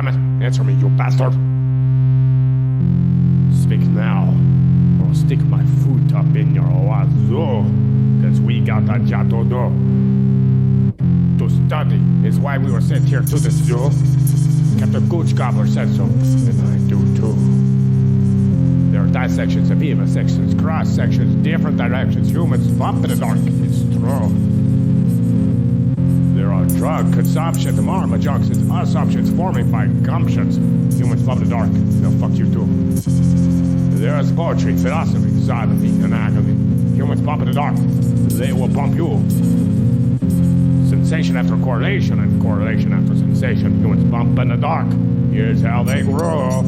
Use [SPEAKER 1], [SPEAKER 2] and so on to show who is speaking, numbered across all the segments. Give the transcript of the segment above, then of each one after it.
[SPEAKER 1] damn it. Answer me, you bastard. Speak now, or I'll stick my foot up in your wazoo. Cause we got a job to do. To study is why we were sent here to the zoo. Captain Gooch Gobbler said so, and I do too. There are dissections, sections, cross sections, different directions, humans bump in the dark. It's true. There are drug consumption, marma junctions, assumptions forming by gumptions. Humans bump in the dark. They'll fuck you too. There is poetry, philosophy, sodomy, anatomy. Humans bump in the dark. They will bump you. Sensation after correlation and correlation after sensation. Humans bump in the dark. Here's how they grow.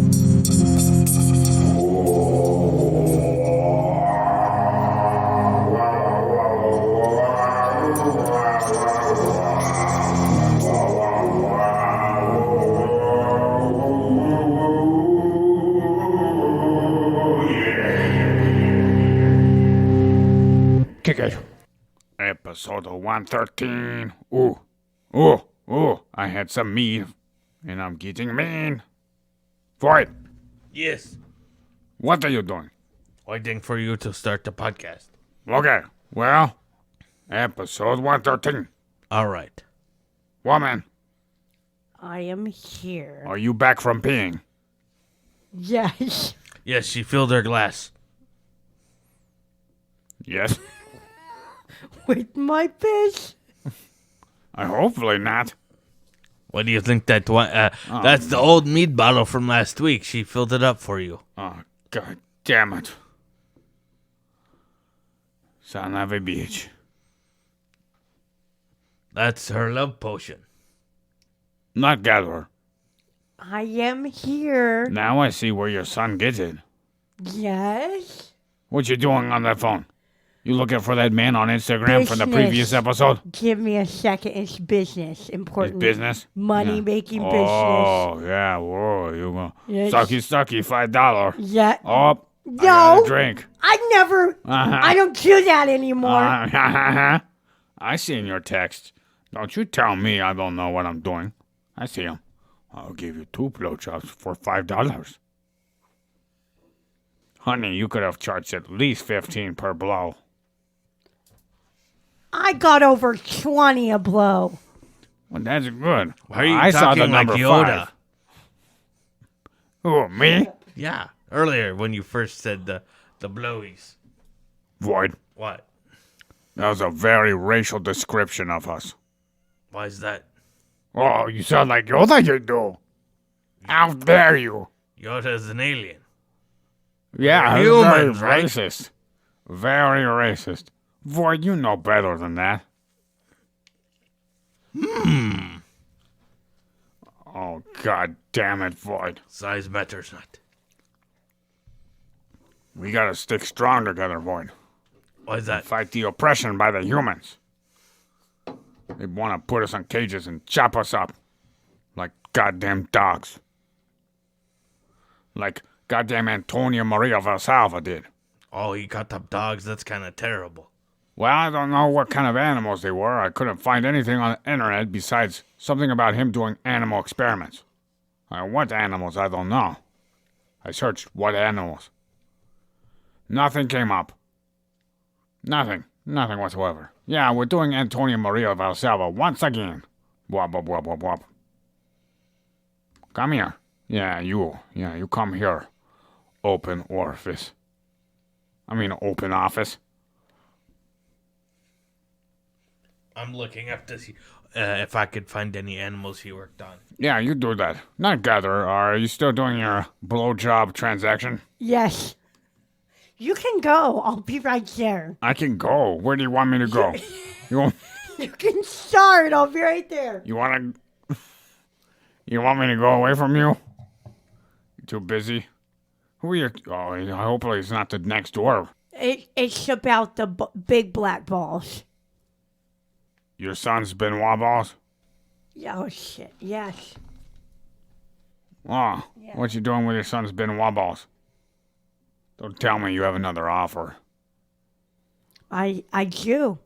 [SPEAKER 1] Kick it. Episode 113. Ooh, I had some meat, and I'm getting mean. Void.
[SPEAKER 2] Yes.
[SPEAKER 1] What are you doing?
[SPEAKER 2] Waiting for you to start the podcast.
[SPEAKER 1] Okay, well, episode 113.
[SPEAKER 2] All right.
[SPEAKER 1] Woman,
[SPEAKER 3] I am here.
[SPEAKER 1] are you back from peeing?
[SPEAKER 3] Yes.
[SPEAKER 2] Yes, she filled her glass.
[SPEAKER 1] Yes.
[SPEAKER 3] With my piss.
[SPEAKER 1] Hopefully not.
[SPEAKER 2] What do you think that one? That's the old meat bottle from last week. She filled it up for you.
[SPEAKER 1] Oh, god damn it. Son of a bitch.
[SPEAKER 2] That's her love potion.
[SPEAKER 1] Not gather.
[SPEAKER 3] I am here.
[SPEAKER 1] Now I see where your son gets it.
[SPEAKER 3] Yes.
[SPEAKER 1] What you doing on that phone? You looking for that man on Instagram from the
[SPEAKER 3] Business.
[SPEAKER 1] previous episode?
[SPEAKER 3] Give me a second. It's business. Important.
[SPEAKER 1] It's business?
[SPEAKER 3] Money-making
[SPEAKER 1] Oh, yeah, whoa, you go.
[SPEAKER 3] Yes.
[SPEAKER 1] Sucky, $5.
[SPEAKER 3] business. Yeah.
[SPEAKER 1] Oh,
[SPEAKER 3] No.
[SPEAKER 1] I got a drink.
[SPEAKER 3] I never.
[SPEAKER 1] Uh-huh.
[SPEAKER 3] I don't do that anymore.
[SPEAKER 1] I seen your text. Don't you tell me I don't know what I'm doing. I see him. I'll give you 2 blowjobs for $5. Honey, you could have charged at least $15 per blow.
[SPEAKER 3] I got over 20 a blow.
[SPEAKER 1] Well, that's good.
[SPEAKER 2] Why are you
[SPEAKER 1] I saw
[SPEAKER 2] talking
[SPEAKER 1] the
[SPEAKER 2] like
[SPEAKER 1] number
[SPEAKER 2] Yoda?
[SPEAKER 1] 5. Who, me?
[SPEAKER 2] Yeah, earlier when you first said the blowies.
[SPEAKER 1] Void.
[SPEAKER 2] What?
[SPEAKER 1] That was a very racial description of us.
[SPEAKER 2] Why is that?
[SPEAKER 1] Oh, you sound like Yoda, you do. How dare you?
[SPEAKER 2] Yoda's an alien.
[SPEAKER 1] Yeah,
[SPEAKER 2] We're humans,
[SPEAKER 1] very
[SPEAKER 2] right?
[SPEAKER 1] racist. Very racist. Void, you know better than that. Oh, god damn it, Void.
[SPEAKER 2] Size matters not.
[SPEAKER 1] We gotta stick strong together, Void.
[SPEAKER 2] Why is that?
[SPEAKER 1] Fight the oppression by the humans. They want to put us in cages and chop us up. Like goddamn dogs. Like goddamn Antonio Maria Valsalva did.
[SPEAKER 2] Oh, he cut up dogs. That's kind of terrible.
[SPEAKER 1] Well, I don't know what kind of animals they were. I couldn't find anything on the internet besides something about him doing animal experiments. What animals, I don't know. I searched what animals. Nothing came up. Nothing whatsoever. Yeah, we're doing Antonio Maria Valsalva once again. Wop, wop, wop, wop, wop. Come here. Yeah, you come here. Open office.
[SPEAKER 2] I'm looking up to see if I could find any animals he worked on.
[SPEAKER 1] Yeah, you do that. Not gather. Are you still doing your blowjob transaction?
[SPEAKER 3] Yes. You can go. I'll be right there.
[SPEAKER 1] I can go. Where do you want me to go? You
[SPEAKER 3] can start. I'll be right there.
[SPEAKER 1] You want me to go away from you? You too busy? Who are you? Oh, hopefully it's not the next door.
[SPEAKER 3] It's about the big black balls.
[SPEAKER 1] Your son's Benoit balls?
[SPEAKER 3] Oh, shit. Yes.
[SPEAKER 1] Oh,
[SPEAKER 3] Yeah.
[SPEAKER 1] what you doing with your son's Benoit balls? Don't tell me you have another offer.
[SPEAKER 3] I do.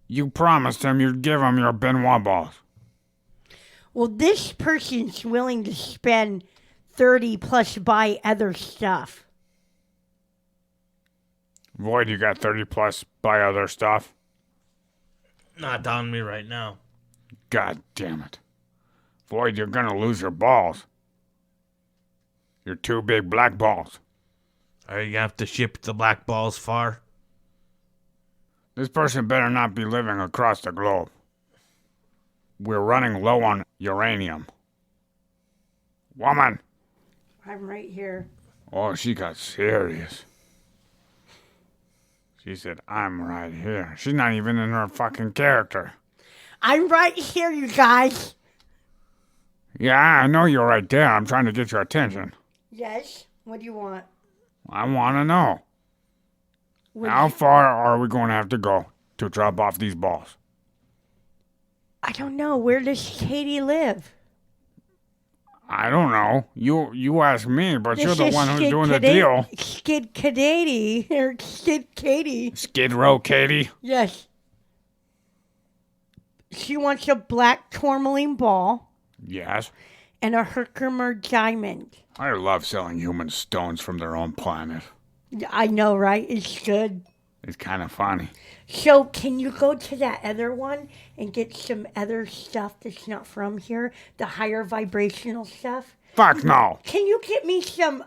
[SPEAKER 1] You promised him you'd give him your Benoit balls.
[SPEAKER 3] Well, this person's willing to spend 30 plus buy other stuff.
[SPEAKER 1] Void, you got 30 plus buy other stuff?
[SPEAKER 2] Not on me right now.
[SPEAKER 1] God damn it. Void, you're gonna lose your balls. Your 2 big black balls.
[SPEAKER 2] Are you gonna have to ship the black balls far?
[SPEAKER 1] This person better not be living across the globe. We're running low on uranium. Woman!
[SPEAKER 3] I'm right here.
[SPEAKER 1] Oh, she got serious. She said, I'm right here. She's not even in her fucking character.
[SPEAKER 3] I'm right here, you guys.
[SPEAKER 1] Yeah, I know you're right there. I'm trying to get your attention.
[SPEAKER 3] Yes? What do you want?
[SPEAKER 1] I want to know.
[SPEAKER 3] What
[SPEAKER 1] How far are we going to have to go to drop off these balls?
[SPEAKER 3] I don't know. Where does Katie live?
[SPEAKER 1] I don't know. You ask me, but you're
[SPEAKER 3] This
[SPEAKER 1] the
[SPEAKER 3] is
[SPEAKER 1] one who's
[SPEAKER 3] Skid
[SPEAKER 1] doing the
[SPEAKER 3] Kada-
[SPEAKER 1] deal.
[SPEAKER 3] Skid Katie. Or Skid Katie.
[SPEAKER 1] Skid Row, Katie.
[SPEAKER 3] Yes. She wants a black tourmaline ball
[SPEAKER 1] Yes.
[SPEAKER 3] and a Herkimer diamond.
[SPEAKER 1] I love selling human stones from their own planet.
[SPEAKER 3] I know, right? It's good.
[SPEAKER 1] It's kind of funny.
[SPEAKER 3] So, can you go to that other one and get some other stuff that's not from here? The higher vibrational stuff?
[SPEAKER 1] Fuck no.
[SPEAKER 3] Can you get me some,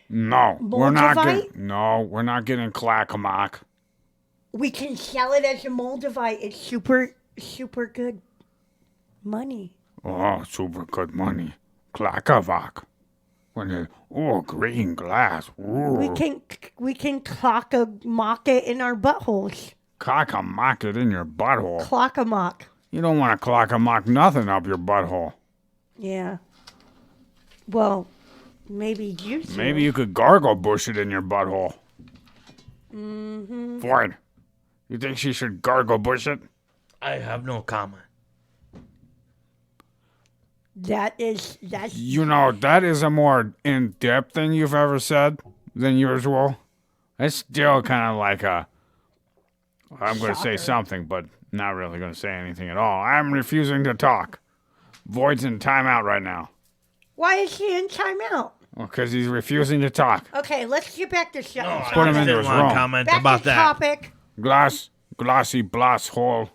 [SPEAKER 1] No. We're not
[SPEAKER 3] Moldavite?
[SPEAKER 1] getting. No, we're not getting clackamock.
[SPEAKER 3] we can sell it as a Moldavite. It's super good money.
[SPEAKER 1] Oh, super good money. Clackavock. Green glass. Ooh.
[SPEAKER 3] We can clock a mock it in our buttholes.
[SPEAKER 1] Clackamock it in your butthole.
[SPEAKER 3] Clock a mock.
[SPEAKER 1] You don't want to clackamock nothing up your butthole.
[SPEAKER 3] Yeah. Well, maybe you do.
[SPEAKER 1] Maybe you could gargle bush it in your butthole. Mm-hmm. Floyd, you think she should gargle bush it?
[SPEAKER 2] I have no comment.
[SPEAKER 3] That's
[SPEAKER 1] You know, that is a more in-depth thing you've ever said than usual. It's still kind of like I'm going to say
[SPEAKER 3] Shocker.
[SPEAKER 1] something, but not really going to say anything at all. I'm refusing to talk. Void's in timeout right now.
[SPEAKER 3] why is he in timeout?
[SPEAKER 1] Because he's refusing to talk.
[SPEAKER 3] Okay, let's get back to show.
[SPEAKER 1] put him
[SPEAKER 2] I
[SPEAKER 1] into
[SPEAKER 2] didn't
[SPEAKER 1] his
[SPEAKER 2] want
[SPEAKER 1] room.
[SPEAKER 2] to comment
[SPEAKER 3] back
[SPEAKER 2] about
[SPEAKER 3] to
[SPEAKER 2] that.
[SPEAKER 3] topic.
[SPEAKER 1] Glossy bloss hole.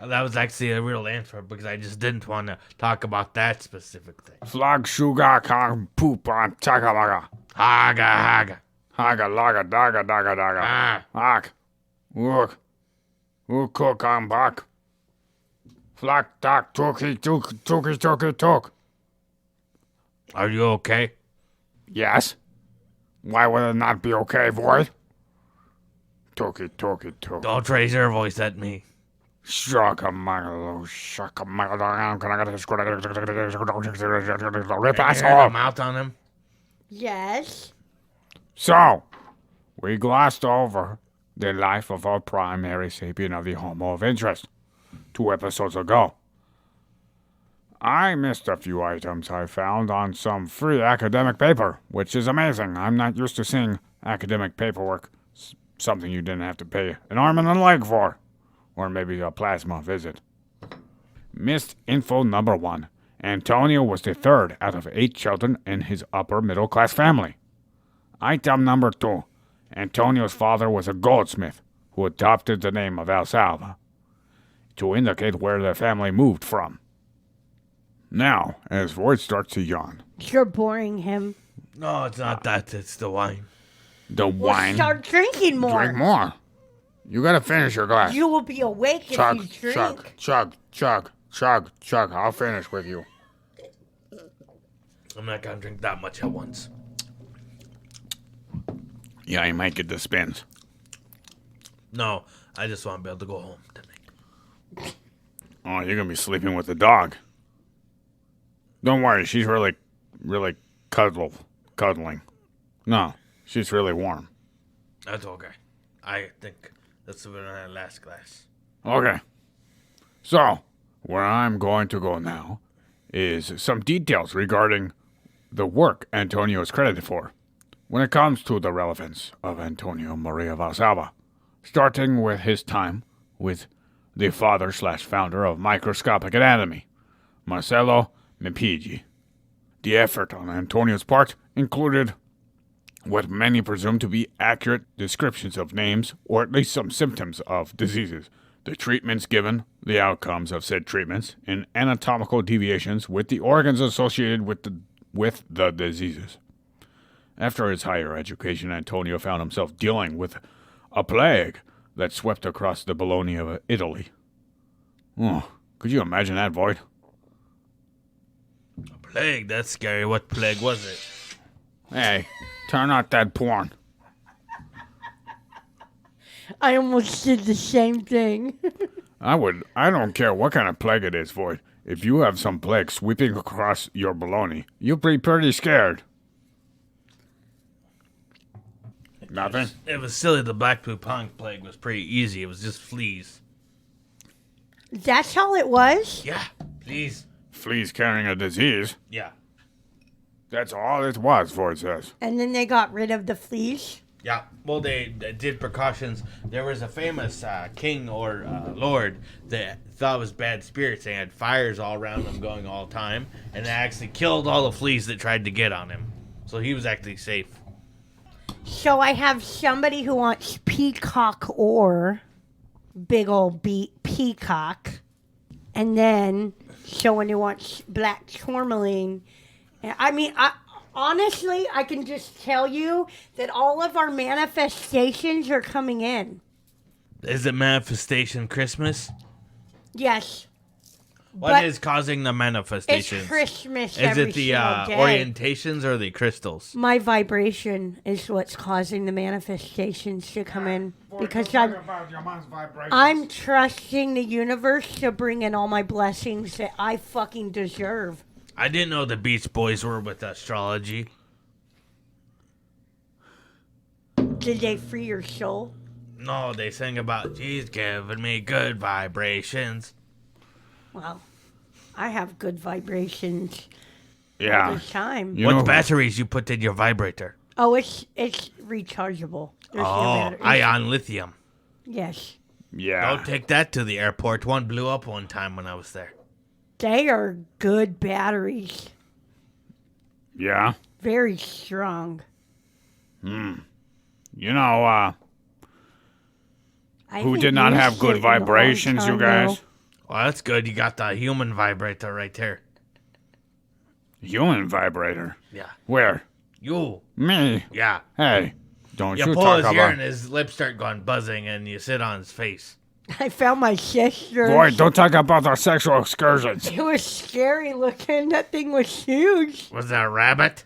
[SPEAKER 2] That was actually a real answer because I just didn't want to talk about that specific thing.
[SPEAKER 1] Flog sugar kong poop on takalaga.
[SPEAKER 2] Haga.
[SPEAKER 1] Haga laga daga daga daga.
[SPEAKER 2] Ah.
[SPEAKER 1] Hak. Wook. Cook on bak. Flak dak tookie took.
[SPEAKER 2] Are you okay?
[SPEAKER 1] Yes. Why would it not be okay, boy? Tookie took.
[SPEAKER 2] Don't raise your voice at me.
[SPEAKER 1] Shakamagalo. Can I get a rip
[SPEAKER 2] You hear
[SPEAKER 1] asshole?
[SPEAKER 2] the mouth on him?
[SPEAKER 3] Yes.
[SPEAKER 1] So, we glossed over the life of our primary sapien of the Homo of interest 2 episodes ago. I missed a few items I found on some free academic paper, which is amazing. I'm not used to seeing academic paperwork, something you didn't have to pay an arm and a leg for, or maybe a plasma visit. Missed info number 1. Antonio was the 3rd out of 8 children in his upper middle class family. Item number 2. Antonio's father was a goldsmith who adopted the name of Valsalva to indicate where the family moved from. Now, as Void starts to yawn,
[SPEAKER 3] You're boring him.
[SPEAKER 2] No, it's not that. It's the wine.
[SPEAKER 1] the
[SPEAKER 3] Well,
[SPEAKER 1] wine.
[SPEAKER 3] start drinking more.
[SPEAKER 1] Drink more. You gotta finish your glass.
[SPEAKER 3] You will be awake if
[SPEAKER 1] Chug,
[SPEAKER 3] you drink.
[SPEAKER 1] chug. I'll finish with you.
[SPEAKER 2] I'm not going to drink that much at once.
[SPEAKER 1] Yeah, you might get the spins.
[SPEAKER 2] No, I just want to be able to go home tonight.
[SPEAKER 1] Oh, you're gonna be sleeping with the dog. Don't worry, she's really cuddling. No, she's really warm.
[SPEAKER 2] That's okay. I think that's our last glass.
[SPEAKER 1] Okay. So, where I'm going to go now is some details regarding the work Antonio is credited for when it comes to the relevance of Antonio Maria Valsalva, starting with his time with the father/founder of microscopic anatomy, Marcello Mipigi. The effort on Antonio's part included what many presume to be accurate descriptions of names or at least some symptoms of diseases, the treatments given, the outcomes of said treatments, and anatomical deviations with the organs associated with the diseases. After his higher education, Antonio found himself dealing with a plague that swept across the Bologna of Italy. Oh, could you imagine that, Void?
[SPEAKER 2] Plague? That's scary. What plague was it?
[SPEAKER 1] Hey, turn out that porn.
[SPEAKER 3] I almost did the same thing.
[SPEAKER 1] I don't care what kind of plague it is, Void. If you have some plague sweeping across your Bologna, you'll be pretty scared. Nothing?
[SPEAKER 2] It was silly. The Black Pupang plague was pretty easy. It was just fleas.
[SPEAKER 3] That's all it was?
[SPEAKER 2] Yeah, fleas.
[SPEAKER 1] Fleas carrying a disease.
[SPEAKER 2] Yeah.
[SPEAKER 1] That's all it was, Void says.
[SPEAKER 3] And then they got rid of the fleas?
[SPEAKER 2] Yeah, well, they did precautions. There was a famous king or lord that thought it was bad spirits. They had fires all around him going all the time, and they actually killed all the fleas that tried to get on him. So he was actually safe.
[SPEAKER 3] So I have somebody who wants peacock ore, big old peacock, and then someone who wants black tourmaline. I mean, honestly, I can just tell you that all of our manifestations are coming in.
[SPEAKER 2] Is it manifestation Christmas?
[SPEAKER 3] Yes.
[SPEAKER 2] What is causing the manifestations?
[SPEAKER 3] It's Christmas
[SPEAKER 2] Is
[SPEAKER 3] every
[SPEAKER 2] it the
[SPEAKER 3] single day.
[SPEAKER 2] orientations or the crystals?
[SPEAKER 3] My vibration is what's causing the manifestations to come in. Because I'm trusting the universe to bring in all my blessings that I fucking deserve.
[SPEAKER 2] I didn't know the Beach Boys were with astrology.
[SPEAKER 3] Did they free your soul?
[SPEAKER 2] No, they sang about, she's giving me good vibrations.
[SPEAKER 3] Well, I have good vibrations all
[SPEAKER 1] Yeah.
[SPEAKER 3] the time.
[SPEAKER 1] You
[SPEAKER 2] What
[SPEAKER 1] know-
[SPEAKER 2] batteries you put in your vibrator?
[SPEAKER 3] Oh, it's rechargeable. There's no
[SPEAKER 2] Oh,
[SPEAKER 3] batteries.
[SPEAKER 2] ion lithium.
[SPEAKER 3] Yes.
[SPEAKER 1] Yeah.
[SPEAKER 2] Don't take that to the airport. One blew up one time when I was there.
[SPEAKER 3] They are good batteries.
[SPEAKER 1] Yeah.
[SPEAKER 3] Very strong.
[SPEAKER 1] You know,
[SPEAKER 3] I
[SPEAKER 1] who
[SPEAKER 3] think
[SPEAKER 1] did not
[SPEAKER 3] you
[SPEAKER 1] have
[SPEAKER 3] shit
[SPEAKER 1] good
[SPEAKER 3] in a long
[SPEAKER 1] vibrations, you
[SPEAKER 3] time,
[SPEAKER 1] guys?
[SPEAKER 3] though.
[SPEAKER 2] Well, that's good. You got the human vibrator right there.
[SPEAKER 1] Human vibrator.
[SPEAKER 2] Yeah.
[SPEAKER 1] Where?
[SPEAKER 2] You.
[SPEAKER 1] Me?
[SPEAKER 2] Yeah.
[SPEAKER 1] Hey, don't
[SPEAKER 2] You
[SPEAKER 1] you
[SPEAKER 2] pull
[SPEAKER 1] talk
[SPEAKER 2] his ear
[SPEAKER 1] about...
[SPEAKER 2] and his lips start going buzzing and you sit on his face.
[SPEAKER 3] I found my sister.
[SPEAKER 1] Boy, don't talk about our sexual excursions.
[SPEAKER 3] It was scary looking. That thing was huge.
[SPEAKER 2] Was that a rabbit?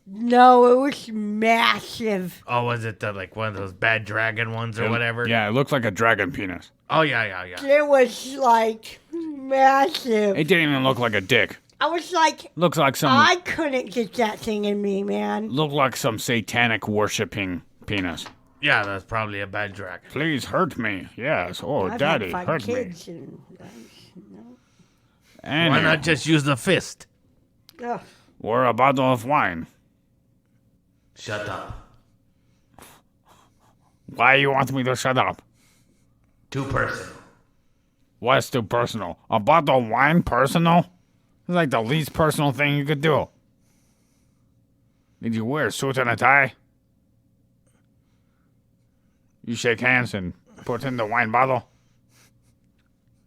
[SPEAKER 3] No, it was massive.
[SPEAKER 2] Oh, was it one of those bad dragon ones or whatever?
[SPEAKER 1] Yeah, it looks like a dragon penis.
[SPEAKER 2] Oh, yeah.
[SPEAKER 3] It was like massive.
[SPEAKER 1] It didn't even look like a dick.
[SPEAKER 3] I was like,
[SPEAKER 1] Looks like some...
[SPEAKER 3] I couldn't get that thing in me, man.
[SPEAKER 1] Looked like some satanic worshipping penis.
[SPEAKER 2] Yeah, that's probably a bad dragon.
[SPEAKER 1] Please hurt me. Yes. Oh,
[SPEAKER 3] I've
[SPEAKER 1] Daddy,
[SPEAKER 3] had 5
[SPEAKER 1] hurt me.
[SPEAKER 3] kids and
[SPEAKER 1] And
[SPEAKER 2] Why not just use the fist?
[SPEAKER 3] ugh.
[SPEAKER 1] or a bottle of wine.
[SPEAKER 2] Shut up.
[SPEAKER 1] Why you want me to shut up?
[SPEAKER 2] Too personal.
[SPEAKER 1] What's too personal? A bottle of wine personal? It's like the least personal thing you could do. Did you wear a suit and a tie? You shake hands and put in the wine bottle?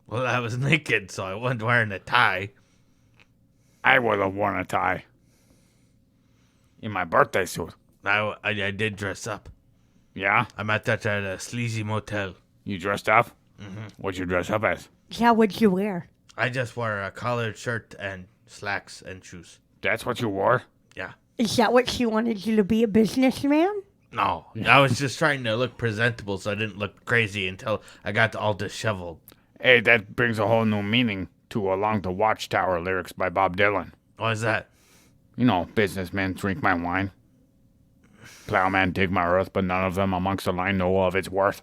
[SPEAKER 2] Well, I was naked, so I wasn't wearing a tie.
[SPEAKER 1] I would have worn a tie. In my birthday suit.
[SPEAKER 2] I did dress up.
[SPEAKER 1] Yeah?
[SPEAKER 2] I met that at a sleazy motel.
[SPEAKER 1] You dressed up? Mm-hmm. What'd you dress up as?
[SPEAKER 3] Yeah, what'd you wear?
[SPEAKER 2] I just wore a collared shirt and slacks and shoes.
[SPEAKER 1] That's what you wore?
[SPEAKER 2] Yeah.
[SPEAKER 3] Is that what she wanted you to be, a businessman?
[SPEAKER 2] No, I was just trying to look presentable so I didn't look crazy until I got all disheveled.
[SPEAKER 1] Hey, that brings a whole new meaning to Along the Watchtower lyrics by Bob Dylan.
[SPEAKER 2] What is that?
[SPEAKER 1] You know, businessmen drink my wine. Plowman dig my earth, but none of them amongst the line know of its worth.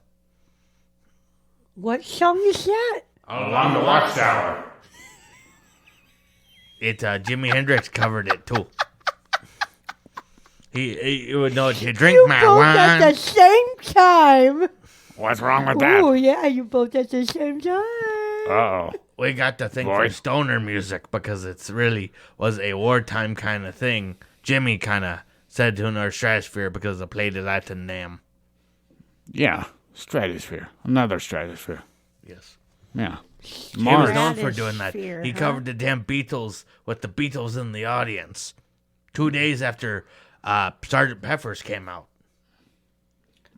[SPEAKER 3] What song is that?
[SPEAKER 1] Along the Watchtower.
[SPEAKER 2] Jimi Hendrix covered it too. He would know you drink
[SPEAKER 3] You
[SPEAKER 2] my
[SPEAKER 3] both
[SPEAKER 2] wine.
[SPEAKER 3] at the same time.
[SPEAKER 1] What's wrong with that?
[SPEAKER 3] Oh, yeah, you both at the same time.
[SPEAKER 1] Uh-oh.
[SPEAKER 2] We got the thing for
[SPEAKER 1] Void.
[SPEAKER 2] stoner music because it's really was a wartime kind of thing. Jimmy kind of said to another stratosphere because I played the Latin name.
[SPEAKER 1] Yeah, stratosphere. Another stratosphere.
[SPEAKER 2] Yes.
[SPEAKER 1] Yeah.
[SPEAKER 2] He was
[SPEAKER 1] Mars.
[SPEAKER 2] known for doing that.
[SPEAKER 3] Stratosphere,
[SPEAKER 2] He
[SPEAKER 3] huh?
[SPEAKER 2] covered the damn Beatles with the Beatles in the audience. 2 days after Sgt. Pepper's came out.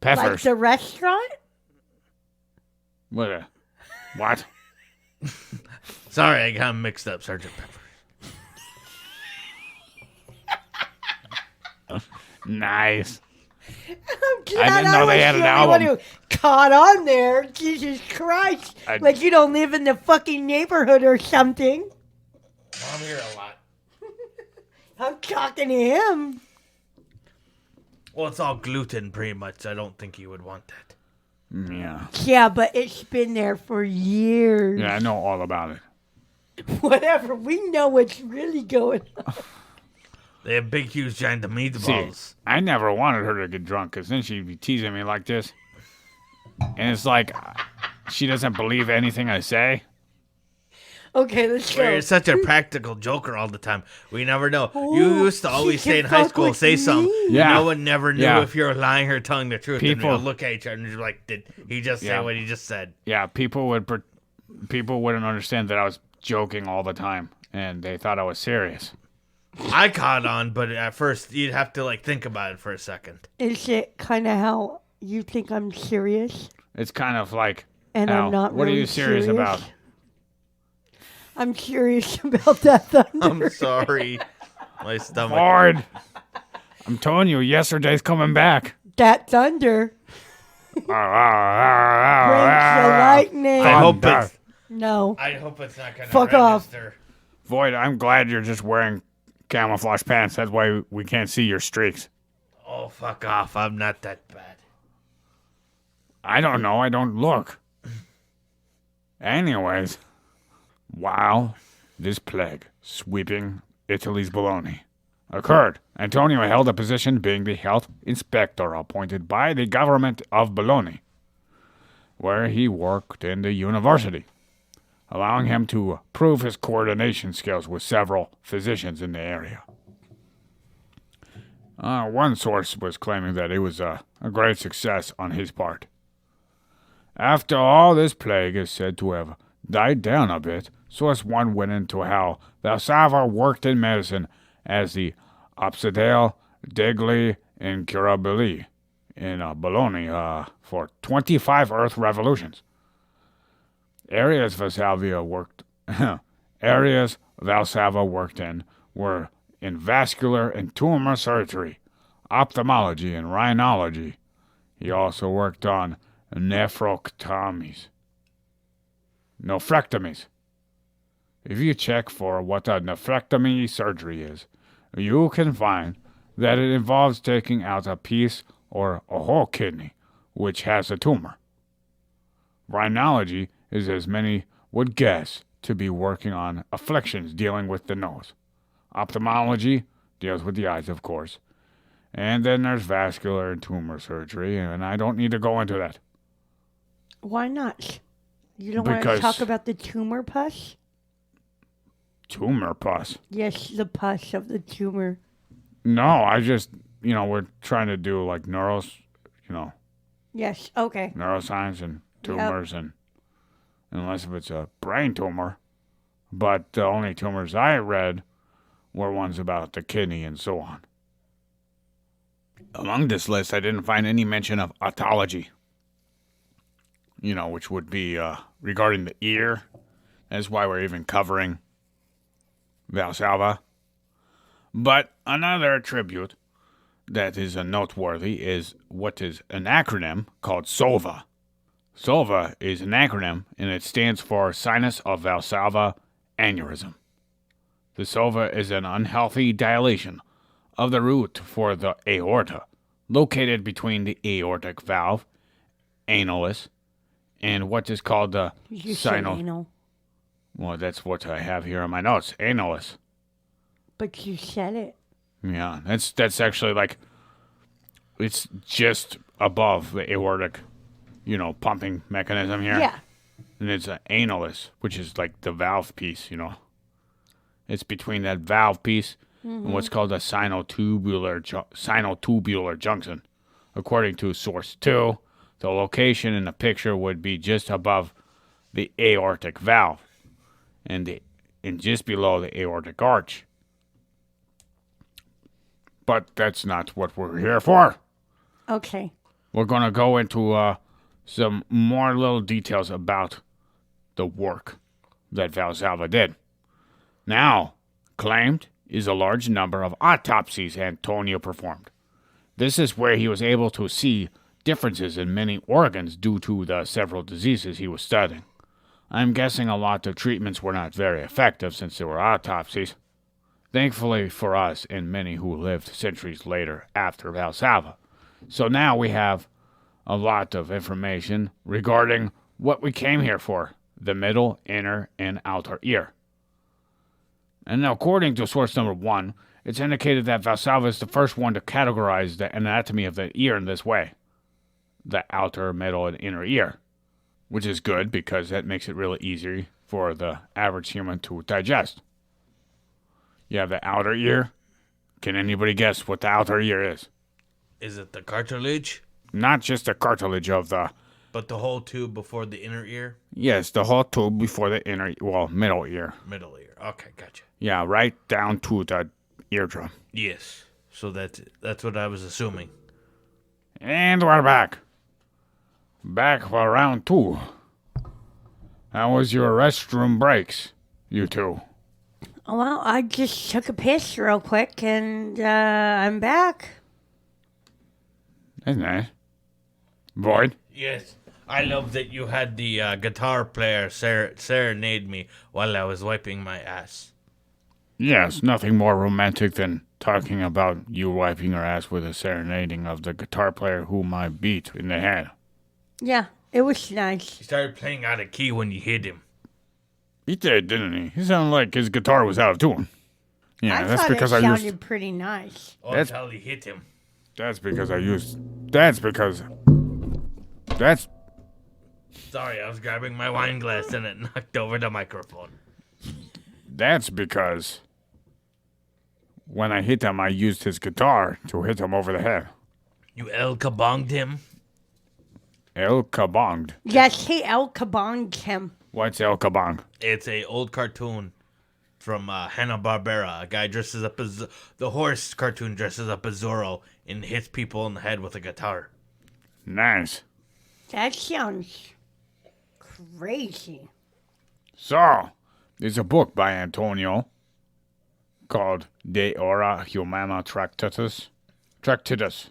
[SPEAKER 3] Like
[SPEAKER 1] Peppers.
[SPEAKER 3] the restaurant?
[SPEAKER 1] What? What?
[SPEAKER 2] Sorry, I got 'em mixed up, Sgt. Pepper.
[SPEAKER 1] Nice.
[SPEAKER 3] I'm glad
[SPEAKER 1] didn't know they
[SPEAKER 3] was
[SPEAKER 1] had an
[SPEAKER 3] the only one
[SPEAKER 1] album.
[SPEAKER 3] who caught on there. Jesus Christ. Like you don't live in the fucking neighborhood or something.
[SPEAKER 2] I'm here a lot.
[SPEAKER 3] I'm talking to him.
[SPEAKER 2] Well, it's all gluten, pretty much. I don't think you would want that.
[SPEAKER 1] Yeah.
[SPEAKER 3] Yeah, but it's been there for years.
[SPEAKER 1] Yeah, I know all about it.
[SPEAKER 3] Whatever. We know what's really going on.
[SPEAKER 2] They have big, huge, giant
[SPEAKER 1] See,
[SPEAKER 2] meatballs.
[SPEAKER 1] I never wanted her to get drunk because then she'd be teasing me like this. And it's like she doesn't believe anything I say.
[SPEAKER 3] Okay, let's go.
[SPEAKER 2] You're such a practical joker all the time. We never know. You used to always
[SPEAKER 3] she
[SPEAKER 2] say in
[SPEAKER 3] can
[SPEAKER 2] high
[SPEAKER 3] fuck
[SPEAKER 2] school,
[SPEAKER 3] with
[SPEAKER 2] say something.
[SPEAKER 3] me.
[SPEAKER 1] Yeah.
[SPEAKER 2] No one never knew
[SPEAKER 1] Yeah.
[SPEAKER 2] if you were lying or telling the truth. And
[SPEAKER 1] People-
[SPEAKER 2] we'll look at each other and just be like, did he just say
[SPEAKER 1] Yeah.
[SPEAKER 2] what he just said?
[SPEAKER 1] Yeah, people wouldn't understand that I was joking all the time, and they thought I was serious.
[SPEAKER 2] I caught on, but at first you'd have to like think about it for a second.
[SPEAKER 3] Is it kind of how you think I'm serious?
[SPEAKER 1] It's kind of like,
[SPEAKER 3] And
[SPEAKER 1] Al,
[SPEAKER 3] I'm not
[SPEAKER 1] what
[SPEAKER 3] really
[SPEAKER 1] are you serious about?
[SPEAKER 3] I'm curious about that thunder.
[SPEAKER 2] I'm sorry. My stomach.
[SPEAKER 1] Lord, I'm telling you, yesterday's coming back.
[SPEAKER 3] That thunder brings the
[SPEAKER 1] Void,
[SPEAKER 3] lightning.
[SPEAKER 2] I hope
[SPEAKER 1] Thunder.
[SPEAKER 2] it's.
[SPEAKER 3] No.
[SPEAKER 2] I hope it's not gonna
[SPEAKER 3] Fuck off.
[SPEAKER 2] register.
[SPEAKER 1] I'm glad you're just wearing camouflage pants. That's why we can't see your streaks.
[SPEAKER 2] Oh, fuck off. I'm not that bad.
[SPEAKER 1] I don't know. I don't look. Anyways, while this plague sweeping Italy's Bologna occurred, Antonio held a position being the health inspector appointed by the government of Bologna, where he worked in the university, allowing him to prove his coordination skills with several physicians in the area. One source was claiming that it was a great success on his part. After all, this plague is said to have died down a bit. Source 1 went into how Valsava worked in medicine as the obsedale degli incurabili in Bologna for 25 Earth revolutions. Areas Valsalva worked in were in vascular and tumor surgery, ophthalmology, and rhinology. He also worked on nephrectomies. If you check for what a nephrectomy surgery is, you can find that it involves taking out a piece or a whole kidney which has a tumor. Rhinology is, as many would guess, to be working on afflictions dealing with the nose. Ophthalmology deals with the eyes, of course. And then there's vascular and tumor surgery, and I don't need to go into that.
[SPEAKER 3] Why not? You don't want to
[SPEAKER 1] Because-
[SPEAKER 3] talk about the tumor pus?
[SPEAKER 1] Tumor pus.
[SPEAKER 3] Yes, the pus of the tumor.
[SPEAKER 1] No, I just, we're trying to do like
[SPEAKER 3] Yes, okay.
[SPEAKER 1] neuroscience and tumors, and unless if it's a brain tumor. But the only tumors I read were ones about the kidney and so on. Among this list, I didn't find any mention of otology, which would be regarding the ear. That's why we're even covering Valsalva. But another attribute that is noteworthy is what is an acronym called SOVA. SOVA is an acronym, and it stands for Sinus of Valsalva Aneurysm. The SOVA is an unhealthy dilation of the root for the aorta, located between the aortic valve, annulus, and what is called the
[SPEAKER 3] You said
[SPEAKER 1] sino.
[SPEAKER 3] anal,
[SPEAKER 1] Well, that's what I have here on my notes. Annulus.
[SPEAKER 3] but you said it.
[SPEAKER 1] Yeah, that's actually like, it's just above the aortic, pumping mechanism here.
[SPEAKER 3] Yeah.
[SPEAKER 1] And it's an annulus, which is like the valve piece, It's between that valve piece and what's called a sinotubular junction. According to source 2, the location in the picture would be just above the aortic valve and just below the aortic arch. But that's not what we're here for.
[SPEAKER 3] Okay.
[SPEAKER 1] We're going to go into some more little details about the work that Valsalva did. Now, claimed is a large number of autopsies Antonio performed. This is where he was able to see differences in many organs due to the several diseases he was studying. I'm guessing a lot of treatments were not very effective since they were autopsies. Thankfully for us and many who lived centuries later after Valsalva. So now we have a lot of information regarding what we came here for, the middle, inner, and outer ear. And according to source number 1, it's indicated that Valsalva is the first one to categorize the anatomy of the ear in this way. The outer, middle, and inner ear. Which is good because that makes it really easy for the average human to digest. You have the outer ear. Can anybody guess what the outer ear is?
[SPEAKER 2] Is it the cartilage?
[SPEAKER 1] Not just the cartilage of the...
[SPEAKER 2] But the whole tube before the inner ear?
[SPEAKER 1] Yes, the whole tube before the middle ear.
[SPEAKER 2] Middle ear. Okay, gotcha.
[SPEAKER 1] Yeah, right down to the eardrum.
[SPEAKER 2] Yes. So that's what I was assuming.
[SPEAKER 1] And we're back. Back for round 2. How was your restroom breaks, you two?
[SPEAKER 3] Well, I just took a piss real quick, and I'm back.
[SPEAKER 1] That's nice. Boyd?
[SPEAKER 2] Yes. I love that you had the guitar player serenade me while I was wiping my ass.
[SPEAKER 1] Yes, nothing more romantic than talking about you wiping your ass with a serenading of the guitar player whom I beat in the head.
[SPEAKER 3] Yeah, it was nice.
[SPEAKER 2] He started playing out of key when you hit him.
[SPEAKER 1] He did, didn't he? He sounded like his guitar was out of tune. Yeah,
[SPEAKER 3] I thought it sounded pretty nice.
[SPEAKER 2] Until he hit him.
[SPEAKER 1] That's because
[SPEAKER 2] Sorry, I was grabbing my wine glass and it knocked over the microphone.
[SPEAKER 1] That's because when I hit him, I used his guitar to hit him over the head.
[SPEAKER 2] You El Kabonged him?
[SPEAKER 1] El Kabonged?
[SPEAKER 3] Yes, he El Kabonged him.
[SPEAKER 1] What's El Kabong?
[SPEAKER 2] It's a old cartoon from Hanna-Barbera. A guy dresses up as... The horse cartoon dresses up as Zorro and hits people in the head with a guitar.
[SPEAKER 1] Nice.
[SPEAKER 3] That sounds crazy.
[SPEAKER 1] So, there's a book by Antonio called De Ora Humana Tractatus. Tractatus.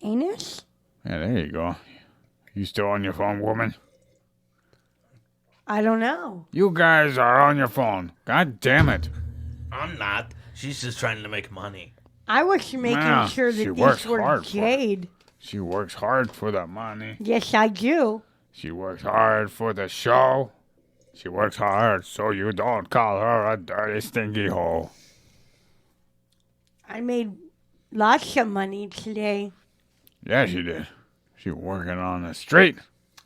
[SPEAKER 3] Anus?
[SPEAKER 1] Yeah, there you go. You still on your phone, woman?
[SPEAKER 3] I don't know.
[SPEAKER 1] You guys are on your phone. God damn it.
[SPEAKER 2] I'm not. She's just trying to make money.
[SPEAKER 3] I was making sure that these were jade.
[SPEAKER 1] She works hard for the money.
[SPEAKER 3] Yes, I do.
[SPEAKER 1] She works hard for the show. She works hard so you don't call her a dirty, stinky hole.
[SPEAKER 3] I made lots of money today.
[SPEAKER 1] Yeah, she did. She's working on the street.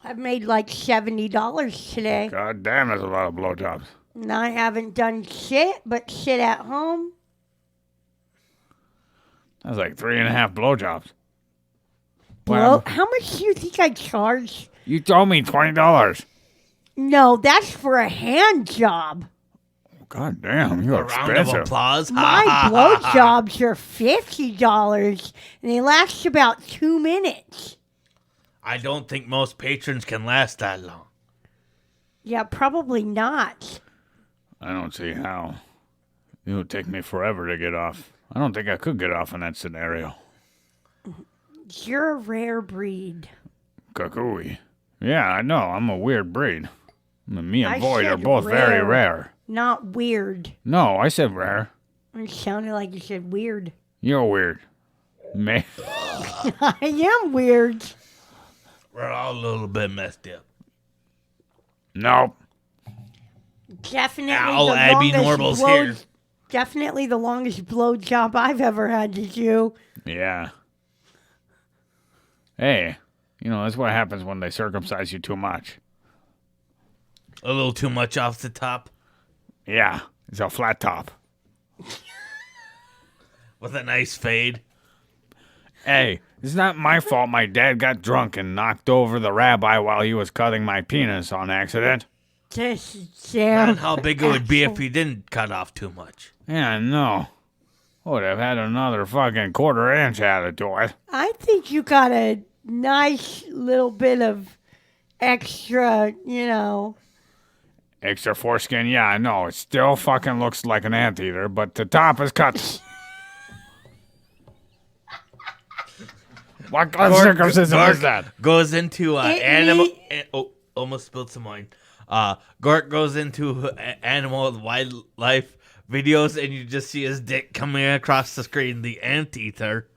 [SPEAKER 3] I've made like $70 today.
[SPEAKER 1] God damn, that's a lot of blowjobs.
[SPEAKER 3] And I haven't done shit but sit at home.
[SPEAKER 1] That's like 3.5 blowjobs.
[SPEAKER 3] How much do you think I charge?
[SPEAKER 1] You told me $20.
[SPEAKER 3] No, that's for a hand job.
[SPEAKER 1] God damn, you're expensive.
[SPEAKER 2] Round of applause.
[SPEAKER 3] My blowjobs are $50, and they last about 2 minutes.
[SPEAKER 2] I don't think most patrons can last that long.
[SPEAKER 3] Yeah, probably not.
[SPEAKER 1] I don't see how. It would take me forever to get off. I don't think I could get off in that scenario.
[SPEAKER 3] You're a rare breed.
[SPEAKER 1] Cuckooey. Yeah, I know. I'm a weird breed. Me and Void are both
[SPEAKER 3] rare,
[SPEAKER 1] very rare.
[SPEAKER 3] Not weird.
[SPEAKER 1] No, I said rare.
[SPEAKER 3] It sounded like you said weird.
[SPEAKER 1] You're weird. Me.
[SPEAKER 3] I am weird.
[SPEAKER 2] We're all a little bit messed up.
[SPEAKER 1] Nope.
[SPEAKER 3] Definitely
[SPEAKER 2] Ow, Abby Normal's here.
[SPEAKER 3] Definitely the longest blowjob I've ever had to do.
[SPEAKER 1] Yeah. Hey, You know, that's what happens when they circumcise you too much.
[SPEAKER 2] A little too much off the top.
[SPEAKER 1] Yeah, it's a flat top.
[SPEAKER 2] With a nice fade.
[SPEAKER 1] Hey, it's not my fault my dad got drunk and knocked over the rabbi while he was cutting my penis on accident.
[SPEAKER 3] This
[SPEAKER 2] Imagine how big it would be if he didn't cut off too much.
[SPEAKER 1] Yeah, I know. Would have had another fucking quarter-inch added to it.
[SPEAKER 3] I think you got a nice little bit of extra,
[SPEAKER 1] Extra foreskin, yeah, I know. It still fucking looks like an anteater, but the top is cut. What kind of circumcision is that?
[SPEAKER 2] Goes into animal. Almost spilled some wine. Gork goes into animal and wildlife videos, and you just see his dick coming across the screen. The anteater.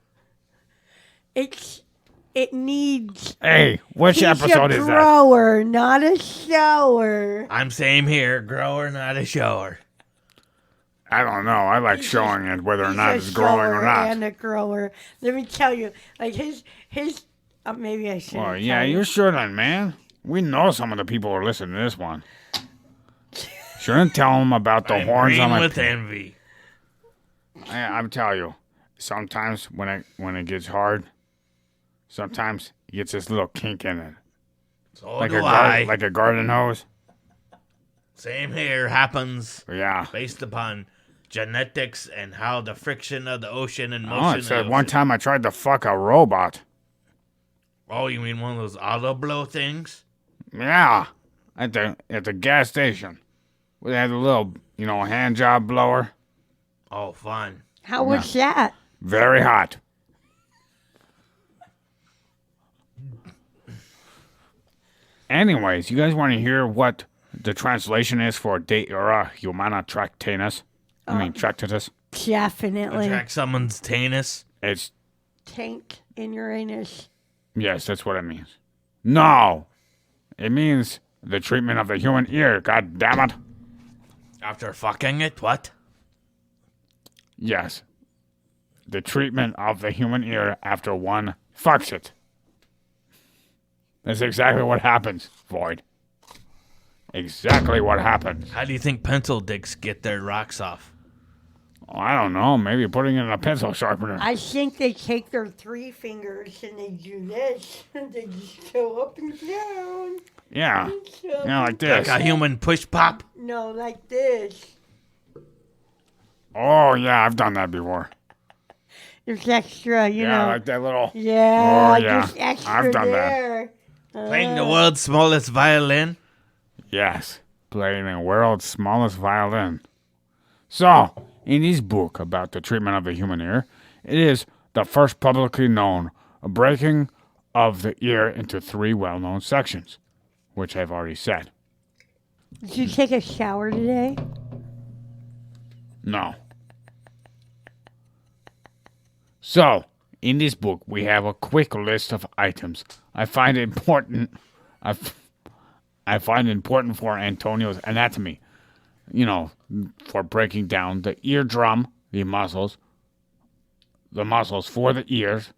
[SPEAKER 3] It needs.
[SPEAKER 1] Hey, which episode is that?
[SPEAKER 3] A grower, not a shower.
[SPEAKER 2] I'm same here. Grower, not a shower.
[SPEAKER 1] I don't know. I like showing it whether or not it's growing or not.
[SPEAKER 3] And a grower. Let me tell you, like his. Maybe I should.
[SPEAKER 1] Well, yeah, you shouldn't, man. We know some of the people who are listening to this one. Shouldn't tell them about the horns on my.
[SPEAKER 2] With envy.
[SPEAKER 1] I'm telling you, sometimes when it gets hard, sometimes it gets this little kink in it,
[SPEAKER 2] So
[SPEAKER 1] like
[SPEAKER 2] do
[SPEAKER 1] a garden hose.
[SPEAKER 2] Same here happens.
[SPEAKER 1] Yeah.
[SPEAKER 2] Based upon genetics and how the friction of the ocean and motion.
[SPEAKER 1] Oh, it said one time I tried to fuck a robot.
[SPEAKER 2] Oh, you mean one of those auto blow things?
[SPEAKER 1] Yeah, at the gas station. We had a little, hand job blower.
[SPEAKER 2] Oh, fun.
[SPEAKER 3] How was that?
[SPEAKER 1] Very hot. Anyways, you guys want to hear what the translation is for Deura humana tractatus? Tractatus.
[SPEAKER 3] Definitely.
[SPEAKER 2] Attract someone's tanus.
[SPEAKER 1] It's
[SPEAKER 3] Tank in Uranus.
[SPEAKER 1] yes, that's what it means. No, it means the treatment of the human ear. God damn it.
[SPEAKER 2] After fucking it, what?
[SPEAKER 1] Yes, the treatment of the human ear after one fucks it. That's exactly what happens, Void. Exactly what happens.
[SPEAKER 2] How do you think pencil dicks get their rocks off?
[SPEAKER 1] Oh, I don't know. Maybe putting it in a pencil sharpener.
[SPEAKER 3] I think they take their 3 fingers and they do this. And they just go up and down.
[SPEAKER 1] Yeah. Yeah, like
[SPEAKER 2] Like
[SPEAKER 1] this.
[SPEAKER 2] a human push pop?
[SPEAKER 3] No, like this.
[SPEAKER 1] Oh, yeah, I've done that before.
[SPEAKER 3] There's extra,
[SPEAKER 1] Yeah, like that little.
[SPEAKER 3] Yeah,
[SPEAKER 1] Oh, yeah.
[SPEAKER 3] there's extra
[SPEAKER 1] I've done that.
[SPEAKER 3] there.
[SPEAKER 2] Playing the world's smallest violin?
[SPEAKER 1] Yes, playing the world's smallest violin. So, in this book about the treatment of the human ear, it is the first publicly known breaking of the ear into 3 well-known sections, which I've already said.
[SPEAKER 3] Did you take a shower today?
[SPEAKER 1] No. So, in this book, we have a quick list of items I find important. I find important for Antonio's anatomy. For breaking down the eardrum, the muscles for the ears,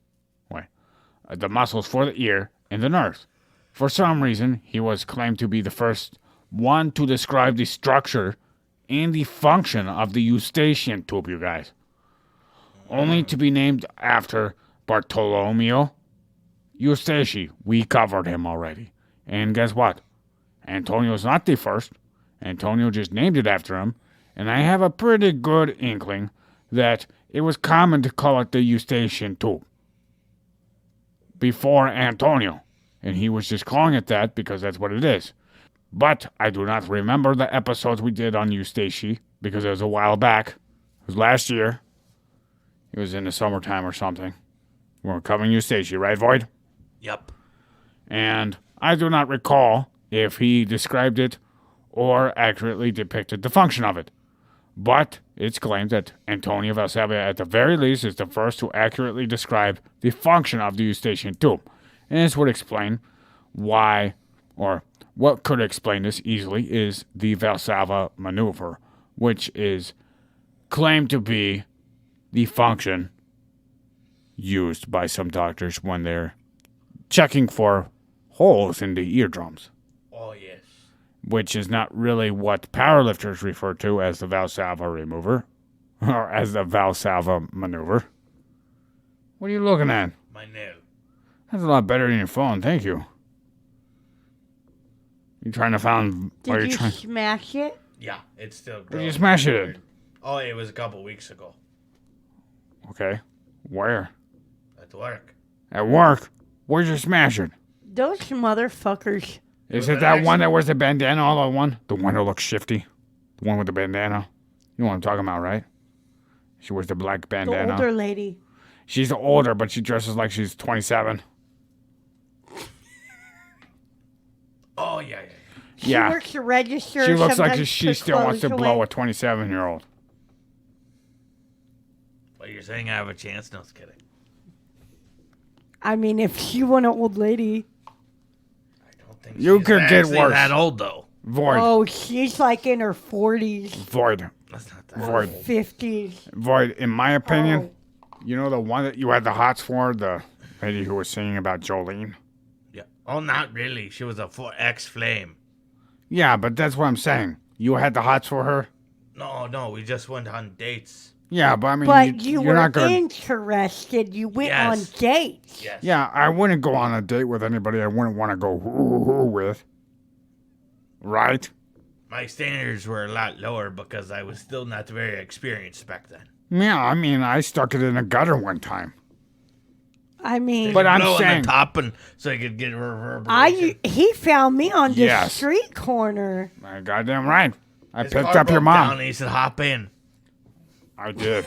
[SPEAKER 1] the muscles for the ear, and the nerves. For some reason, he was claimed to be the first one to describe the structure and the function of the eustachian tube, you guys. Only to be named after Bartolomeo Eustachi. We covered him already. And guess what? Antonio's not the first. Antonio just named it after him. And I have a pretty good inkling that it was common to call it the eustachian tube before Antonio. And he was just calling it that because that's what it is. But I do not remember the episodes we did on Eustachi because it was a while back. It was last year. It was in the summertime or something. We were covering Eustachi, right, Void?
[SPEAKER 2] Yep.
[SPEAKER 1] And I do not recall if he described it or accurately depicted the function of it. But it's claimed that Antonio Valsalva, at the very least, is the first to accurately describe the function of the eustachian tube. And this would explain why, or what could explain this easily, is the Valsava maneuver, which is claimed to be the function used by some doctors when they're checking for holes in the eardrums,
[SPEAKER 2] Oh, yes.
[SPEAKER 1] which is not really what powerlifters refer to as the Valsava remover or as the Valsalva maneuver. What are you looking at?
[SPEAKER 2] My nail.
[SPEAKER 1] That's a lot better than your phone. Thank you. You trying to find?
[SPEAKER 3] Did you smash it?
[SPEAKER 2] Yeah, it's still
[SPEAKER 1] Where
[SPEAKER 2] growing.
[SPEAKER 1] you smash it in?
[SPEAKER 2] Oh, it was a couple weeks ago.
[SPEAKER 1] Okay. Where?
[SPEAKER 2] At work.
[SPEAKER 1] At work. Where'd you smash it?
[SPEAKER 3] Those motherfuckers.
[SPEAKER 1] Is
[SPEAKER 2] was
[SPEAKER 1] it
[SPEAKER 2] an
[SPEAKER 1] that one
[SPEAKER 2] accident.
[SPEAKER 1] that wears the bandana? All the one? The one that looks shifty? The one with the bandana? You know what I'm talking about, right? She wears the black
[SPEAKER 3] The
[SPEAKER 1] bandana.
[SPEAKER 3] older lady.
[SPEAKER 1] She's older, but she dresses like she's 27.
[SPEAKER 2] Oh, yeah.
[SPEAKER 3] She
[SPEAKER 1] Yeah.
[SPEAKER 3] works the register.
[SPEAKER 1] She looks like
[SPEAKER 3] sometimes
[SPEAKER 1] she
[SPEAKER 3] puts
[SPEAKER 1] still wants to
[SPEAKER 3] clothes
[SPEAKER 1] blow
[SPEAKER 3] away.
[SPEAKER 1] a 27-year-old.
[SPEAKER 2] But you're saying I have a chance? No, I was kidding.
[SPEAKER 3] I mean, if you want an old lady.
[SPEAKER 2] I don't think
[SPEAKER 1] You
[SPEAKER 2] she's
[SPEAKER 1] could get
[SPEAKER 2] actually
[SPEAKER 1] worse.
[SPEAKER 2] that old, though.
[SPEAKER 1] Void.
[SPEAKER 3] Oh, she's like in her 40s,
[SPEAKER 1] Void.
[SPEAKER 2] That's not that
[SPEAKER 1] Void.
[SPEAKER 3] 50s.
[SPEAKER 1] Void. In my opinion,
[SPEAKER 3] Oh.
[SPEAKER 1] you know the one that you had the hots for? The lady who was singing about Jolene?
[SPEAKER 2] Yeah. Oh, not really. She was a ex-flame.
[SPEAKER 1] Yeah, but that's what I'm saying. You had the hots for her?
[SPEAKER 2] No, we just went on dates.
[SPEAKER 1] Yeah, but I mean,
[SPEAKER 3] But you
[SPEAKER 1] you're
[SPEAKER 3] were
[SPEAKER 1] not gonna.
[SPEAKER 3] interested. You went
[SPEAKER 2] Yes.
[SPEAKER 3] on dates.
[SPEAKER 2] Yes.
[SPEAKER 1] Yeah, I wouldn't go on a date with anybody I wouldn't want to go with. Right?
[SPEAKER 2] My standards were a lot lower because I was still not very experienced back then.
[SPEAKER 1] Yeah, I mean, I stuck it in a gutter one time.
[SPEAKER 3] I mean,
[SPEAKER 1] But I'm
[SPEAKER 2] Blow on
[SPEAKER 1] saying-
[SPEAKER 2] the top and so I could get reverberation.
[SPEAKER 3] he found me on the
[SPEAKER 1] Yes.
[SPEAKER 3] street corner.
[SPEAKER 1] Goddamn right. I
[SPEAKER 2] His
[SPEAKER 1] picked
[SPEAKER 2] car
[SPEAKER 1] up your
[SPEAKER 2] broke
[SPEAKER 1] mom.
[SPEAKER 2] down and he said, hop in.
[SPEAKER 1] I did.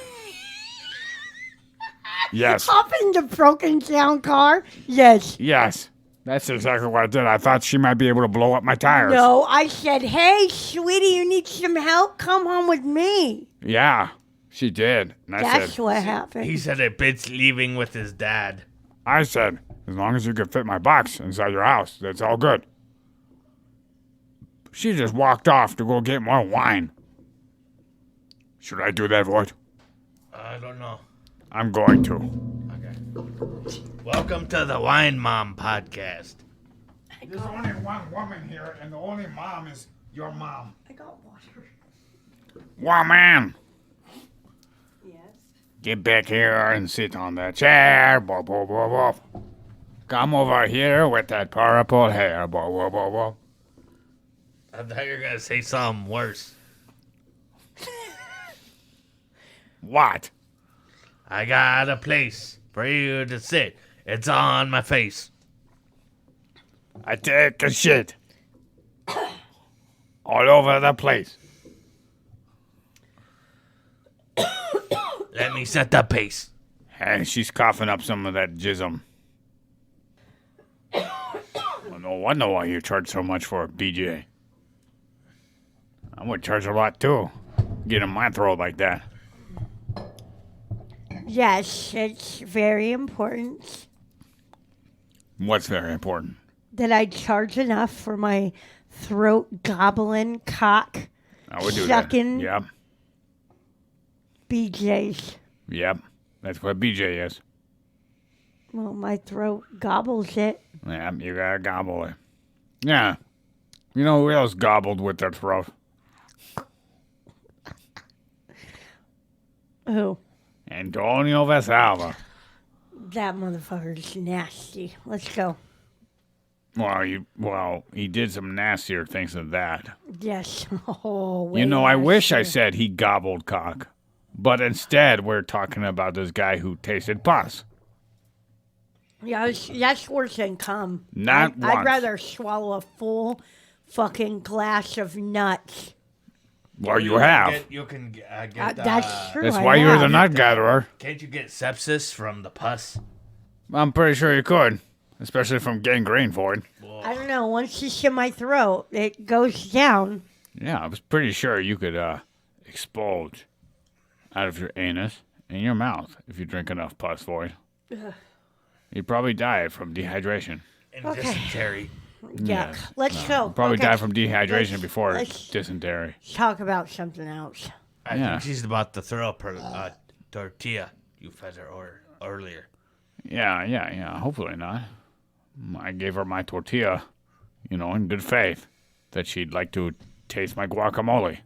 [SPEAKER 1] Yes.
[SPEAKER 3] Hop in the broken down car. Yes.
[SPEAKER 1] Yes. That's exactly what I did. I thought she might be able to blow up my tires.
[SPEAKER 3] No, I said, hey, sweetie, you need some help? Come home with me.
[SPEAKER 1] Yeah, she did. And
[SPEAKER 3] That's
[SPEAKER 1] said,
[SPEAKER 3] what happened.
[SPEAKER 2] He said a bitch leaving with his dad.
[SPEAKER 1] I said, as long as you can fit my box inside your house, that's all good. She just walked off to go get more wine. Should I do that, Void?
[SPEAKER 2] I don't know.
[SPEAKER 1] I'm going to.
[SPEAKER 2] Okay. Welcome to the Wine Mom podcast.
[SPEAKER 1] There's only one woman here, and the only mom is your mom.
[SPEAKER 3] I got water.
[SPEAKER 1] Woman,
[SPEAKER 3] Yes.
[SPEAKER 1] get back here and sit on the chair. Bo, bo, bo, bo. Come over here with that purple hair. Bo, bo, bo, bo.
[SPEAKER 2] I thought you were going to say something worse.
[SPEAKER 1] What?
[SPEAKER 2] I got a place for you to sit. It's on my face.
[SPEAKER 1] I take a shit all over the place.
[SPEAKER 2] Let me set the pace.
[SPEAKER 1] And she's coughing up some of that jism. Well, no wonder why you charge so much for a BJ. I would charge a lot too. Get in my throat like that.
[SPEAKER 3] Yes, it's very important
[SPEAKER 1] What's very important?
[SPEAKER 3] that I charge enough for my throat gobbling cock
[SPEAKER 1] I would do
[SPEAKER 3] Sucking.
[SPEAKER 1] that. Yep.
[SPEAKER 3] BJs.
[SPEAKER 1] Yep. That's what BJ is.
[SPEAKER 3] Well, my throat gobbles it.
[SPEAKER 1] Yeah, you gotta gobble it. Yeah. You know who else gobbled with their throat?
[SPEAKER 3] Oh,
[SPEAKER 1] Antonio Valsalva.
[SPEAKER 3] that motherfucker's nasty. Let's go.
[SPEAKER 1] Well, he did some nastier things than that.
[SPEAKER 3] Yes. Oh,
[SPEAKER 1] You know, I wish I
[SPEAKER 3] nastier.
[SPEAKER 1] said he gobbled cock. But instead, we're talking about this guy who tasted pus.
[SPEAKER 3] Yeah, that's worse than cum.
[SPEAKER 1] Not
[SPEAKER 3] I'd
[SPEAKER 1] once.
[SPEAKER 3] rather swallow a full fucking glass of nuts.
[SPEAKER 1] Well, you have.
[SPEAKER 2] You can get
[SPEAKER 3] That's true.
[SPEAKER 1] That's
[SPEAKER 3] I
[SPEAKER 1] why you're the
[SPEAKER 3] have.
[SPEAKER 1] nut gatherer.
[SPEAKER 2] Can't you get sepsis from the pus?
[SPEAKER 1] I'm pretty sure you could. Especially from gangrene for it.
[SPEAKER 3] I don't know. Once it's in my throat, it goes down.
[SPEAKER 1] Yeah, I was pretty sure you could explode out of your anus and your mouth if you drink enough pus for it. You'd probably die from dehydration.
[SPEAKER 2] And
[SPEAKER 3] Okay.
[SPEAKER 2] dysentery.
[SPEAKER 3] Yeah.
[SPEAKER 1] Yes.
[SPEAKER 3] Let's go.
[SPEAKER 1] You'd probably
[SPEAKER 3] Okay.
[SPEAKER 1] die from dehydration before
[SPEAKER 3] let's-
[SPEAKER 1] dysentery.
[SPEAKER 3] Talk about something else.
[SPEAKER 2] I
[SPEAKER 1] Yeah.
[SPEAKER 2] think she's about to throw up her tortilla you fed her earlier.
[SPEAKER 1] Yeah. Hopefully not. I gave her my tortilla, in good faith, that she'd like to taste my guacamole.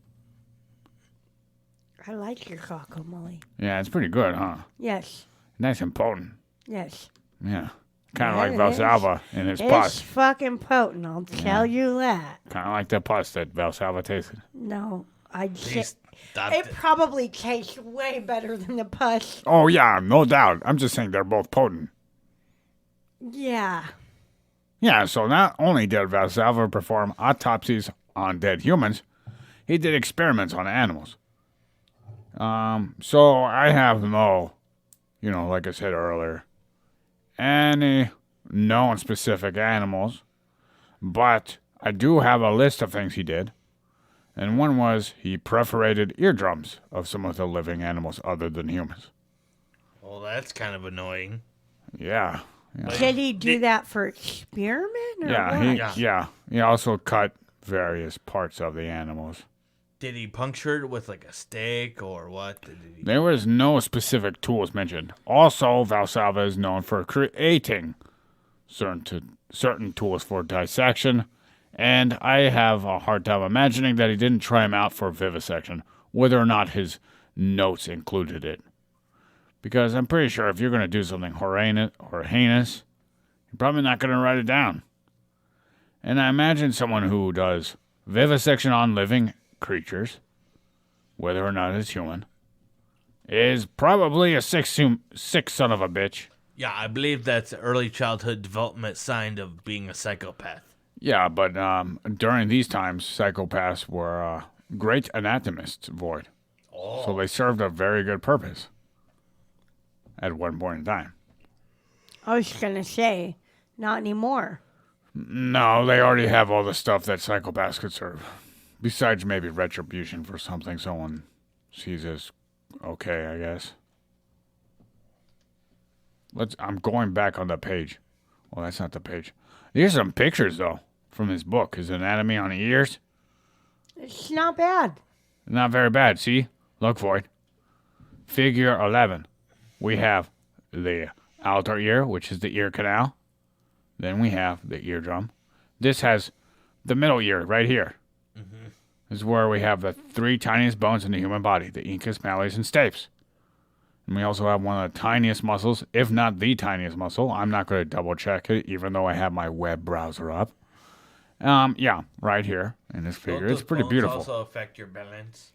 [SPEAKER 3] I like your guacamole.
[SPEAKER 1] Yeah, it's pretty good, huh?
[SPEAKER 3] Yes.
[SPEAKER 1] Nice and potent.
[SPEAKER 3] Yes.
[SPEAKER 1] Yeah. Kind of
[SPEAKER 3] Yeah,
[SPEAKER 1] like
[SPEAKER 3] it
[SPEAKER 1] Valsalva in his
[SPEAKER 3] It's
[SPEAKER 1] pus.
[SPEAKER 3] fucking potent, I'll tell you that.
[SPEAKER 1] Kind of like the pus that Valsalva tasted.
[SPEAKER 3] No,
[SPEAKER 2] Please stop
[SPEAKER 3] it probably tastes way better than the pus.
[SPEAKER 1] Oh, yeah, no doubt. I'm just saying they're both potent.
[SPEAKER 3] Yeah.
[SPEAKER 1] Yeah, so not only did Valsalva perform autopsies on dead humans, he did experiments on animals. So I have no, like I said earlier, any known specific animals, but I do have a list of things he did. And one was he perforated eardrums of some of the living animals other than humans.
[SPEAKER 2] Well, that's kind of annoying.
[SPEAKER 1] Yeah.
[SPEAKER 3] Did he do that for experiment? Or
[SPEAKER 1] Yeah, he also cut various parts of the animals.
[SPEAKER 2] Did he puncture it with like a stake or what?
[SPEAKER 1] There was no specific tools mentioned. Also, Valsalva is known for creating certain tools for dissection, and I have a hard time imagining that he didn't try them out for vivisection, whether or not his notes included it. Because I'm pretty sure if you're going to do something heinous, you're probably not going to write it down. And I imagine someone who does vivisection on living creatures, whether or not it's human, is probably a sick son of a bitch.
[SPEAKER 2] Yeah, I believe that's early childhood development sign of being a psychopath.
[SPEAKER 1] Yeah, but during these times, psychopaths were great anatomists, Void.
[SPEAKER 2] Oh.
[SPEAKER 1] So they served a very good purpose at one point in time.
[SPEAKER 3] I was going to say, not anymore.
[SPEAKER 1] No, they already have all the stuff that psychopaths could serve. Besides maybe retribution for something someone sees as okay, I guess. I'm going back on the page. Well, that's not the page. Here's some pictures, though, from his book. His Anatomy on Ears.
[SPEAKER 3] It's not bad.
[SPEAKER 1] Not very bad. See? Look for it. Figure 11. We have the outer ear, which is the ear canal. Then we have the eardrum. This has the middle ear right here. Mm-hmm. This is where we have the three tiniest bones in the human body, the incus, malleus, and stapes. And we also have one of the tiniest muscles, if not the tiniest muscle. I'm not going to double check it, even though I have my web browser up. Yeah, right here in this figure. It's pretty beautiful.
[SPEAKER 2] Also affect your balance?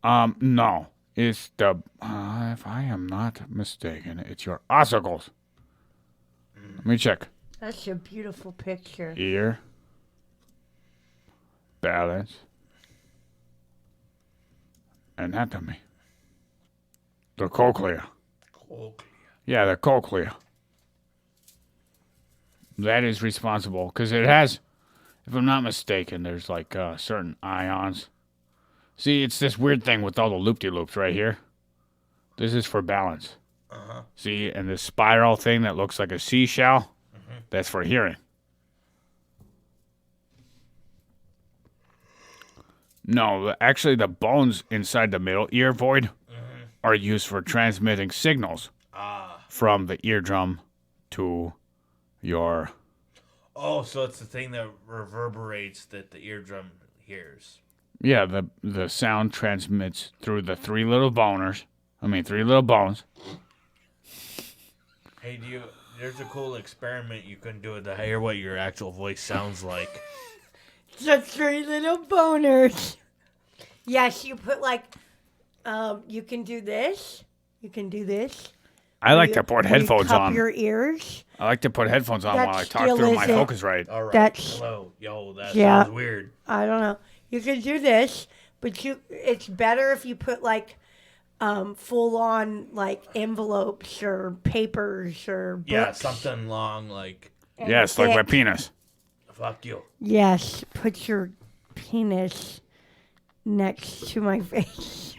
[SPEAKER 1] No. It's the, if I am not mistaken, it's your ossicles. Let me check.
[SPEAKER 3] That's a beautiful picture.
[SPEAKER 1] Ear. Balance. Anatomy. The cochlea. Yeah, the cochlea. That is responsible, because it has, if I'm not mistaken, there's like certain ions. See, it's this weird thing with all the loop-de-loops right here. This is for balance. Uh-huh. See, and this spiral thing that looks like a seashell, that's for hearing. No, actually the bones inside the middle ear void are used for transmitting signals from the eardrum to your...
[SPEAKER 2] Oh, so it's the thing that reverberates that the eardrum hears.
[SPEAKER 1] Yeah, the sound transmits through the three little bones.
[SPEAKER 2] Hey, there's a cool experiment you can do to hear what your actual voice sounds like.
[SPEAKER 3] The three little boners. Yes, you put like, you can do this. You can do this.
[SPEAKER 1] I like to put headphones on.
[SPEAKER 3] Your ears.
[SPEAKER 1] I like to put headphones on while I talk through my Focusrite.
[SPEAKER 2] All right. Hello. Yo, that sounds weird.
[SPEAKER 3] I don't know. You can do this, but it's better if you put like full on like envelopes or papers or books.
[SPEAKER 2] Yeah, something long like.
[SPEAKER 1] Yes, like my penis.
[SPEAKER 2] Fuck you.
[SPEAKER 3] Yes, put your penis next to my face.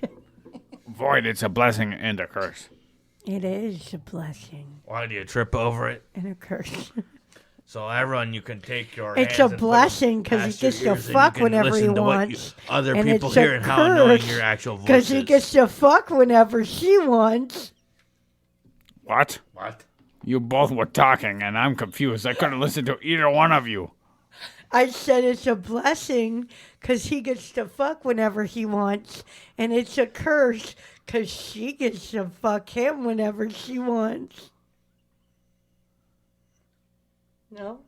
[SPEAKER 1] Void, it's a blessing and a curse.
[SPEAKER 3] It is a blessing.
[SPEAKER 2] Why do you trip over it?
[SPEAKER 3] And a curse.
[SPEAKER 2] So everyone, you can take your
[SPEAKER 3] It's
[SPEAKER 2] hands
[SPEAKER 3] a blessing because he gets to fuck whenever he wants.
[SPEAKER 2] Other
[SPEAKER 3] and
[SPEAKER 2] people
[SPEAKER 3] it's
[SPEAKER 2] hear
[SPEAKER 3] a
[SPEAKER 2] and how annoying
[SPEAKER 3] curse
[SPEAKER 2] your actual voice
[SPEAKER 3] because
[SPEAKER 2] is.
[SPEAKER 3] he gets to fuck whenever she wants.
[SPEAKER 1] What?
[SPEAKER 2] What?
[SPEAKER 1] You both were talking, and I'm confused. I couldn't listen to either one of you.
[SPEAKER 3] I said it's a blessing because he gets to fuck whenever he wants, and it's a curse because she gets to fuck him whenever she wants. No?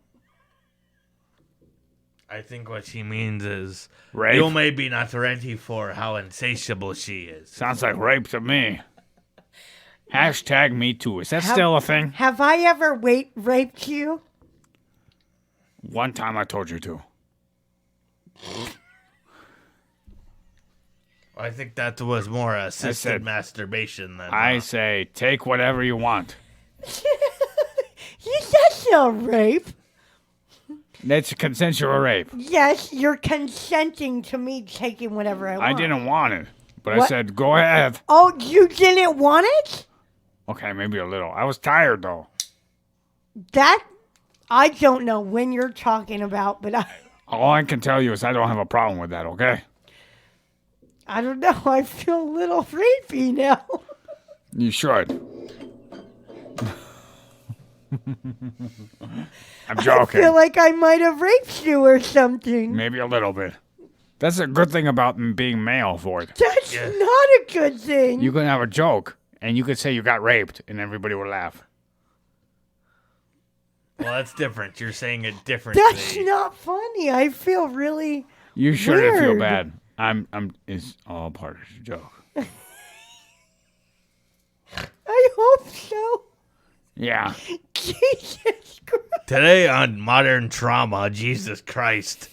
[SPEAKER 2] I think what she means is
[SPEAKER 1] Rape?
[SPEAKER 2] you may be not ready for how insatiable she is.
[SPEAKER 1] Sounds like rape to me. Hashtag me too. Is that still a thing?
[SPEAKER 3] Have I ever raped you?
[SPEAKER 1] One time I told you to.
[SPEAKER 2] I think that was more assisted
[SPEAKER 1] said-
[SPEAKER 2] masturbation than.
[SPEAKER 1] I say, take whatever you want.
[SPEAKER 3] That's not rape.
[SPEAKER 1] That's consensual rape.
[SPEAKER 3] Yes, you're consenting to me taking whatever I want.
[SPEAKER 1] I didn't want it, but I
[SPEAKER 3] What?
[SPEAKER 1] said, go ahead.
[SPEAKER 3] Oh, you didn't want it?
[SPEAKER 1] Okay, maybe a little. I was tired, though.
[SPEAKER 3] That, I don't know when you're talking about, but
[SPEAKER 1] All I can tell you is I don't have a problem with that, okay?
[SPEAKER 3] I don't know. I feel a little rapey now.
[SPEAKER 1] You should. I'm
[SPEAKER 3] I
[SPEAKER 1] joking.
[SPEAKER 3] feel like I might have raped you or something.
[SPEAKER 1] Maybe a little bit. That's a good thing about being male, Ford.
[SPEAKER 3] That's not a good thing.
[SPEAKER 1] You can have a joke, and you could say you got raped, and everybody would laugh.
[SPEAKER 2] Well, that's different. You're saying it differently.
[SPEAKER 3] That's not funny. I feel really
[SPEAKER 1] You shouldn't feel
[SPEAKER 3] Weird.
[SPEAKER 1] bad. It's all part of the joke.
[SPEAKER 3] I hope so.
[SPEAKER 1] Yeah.
[SPEAKER 3] Jesus Christ.
[SPEAKER 2] Today on Modern Trauma, Jesus Christ.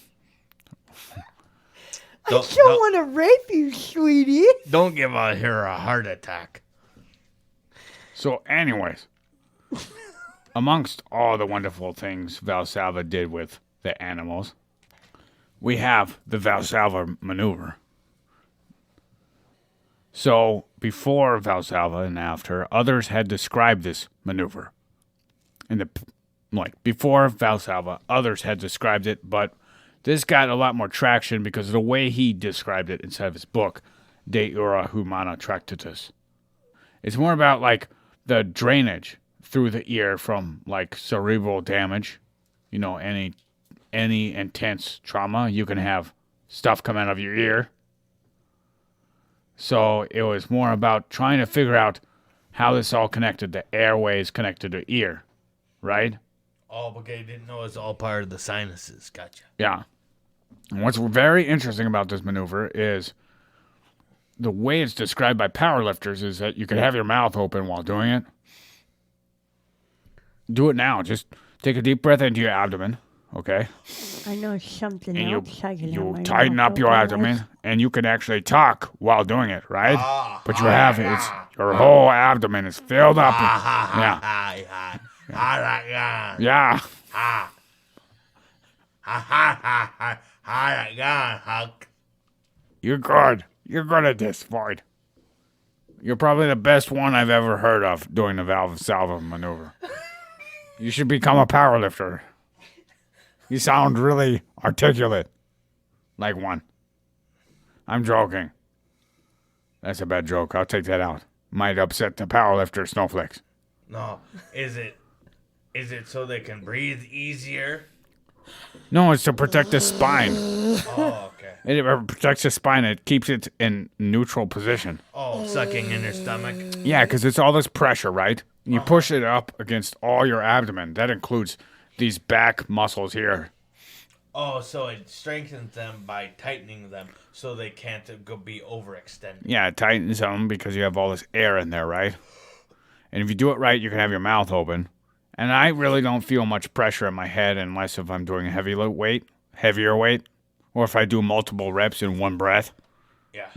[SPEAKER 3] I don't want to rape you, sweetie.
[SPEAKER 2] Don't give her a heart attack.
[SPEAKER 1] So, anyways, amongst all the wonderful things Valsalva did with the animals, we have the Valsalva maneuver. So, before Valsalva and after, others had described this maneuver. Before Valsalva, others had described it, but this got a lot more traction because of the way he described it inside of his book, De Ura Humana Tractatus. It's more about, the drainage through the ear from, cerebral damage. You know, any intense trauma, you can have stuff come out of your ear. So it was more about trying to figure out how this all connected. The airways connected to ear, right?
[SPEAKER 2] Oh, okay. Didn't know it's all part of the sinuses. Gotcha.
[SPEAKER 1] Yeah. And what's very interesting about this maneuver is the way it's described by powerlifters is that you can have your mouth open while doing it. Do it now. Just take a deep breath into your abdomen, okay?
[SPEAKER 3] I know something
[SPEAKER 1] And
[SPEAKER 3] else.
[SPEAKER 1] you tighten up your abdomen, and you can actually talk while doing it, right? But you have your whole abdomen is filled up. Yeah. Yeah. You're good. You're good at this, Floyd. You're probably the best one I've ever heard of doing the Valsalva maneuver. You should become a powerlifter. You sound really articulate. Like one. I'm joking. That's a bad joke. I'll take that out. Might upset the powerlifter snowflakes.
[SPEAKER 2] No. Is it so they can breathe easier?
[SPEAKER 1] No, it's to protect the spine.
[SPEAKER 2] Oh, okay.
[SPEAKER 1] It protects the spine. It keeps it in neutral position.
[SPEAKER 2] Oh, sucking in your stomach.
[SPEAKER 1] Yeah, because it's all this pressure, right? You push it up against all your abdomen. That includes these back muscles here.
[SPEAKER 2] Oh, so it strengthens them by tightening them so they can't be overextended.
[SPEAKER 1] Yeah, it tightens them because you have all this air in there, right? And if you do it right, you can have your mouth open. And I really don't feel much pressure in my head unless if I'm doing heavier weight, or if I do multiple reps in one breath.
[SPEAKER 2] Yeah.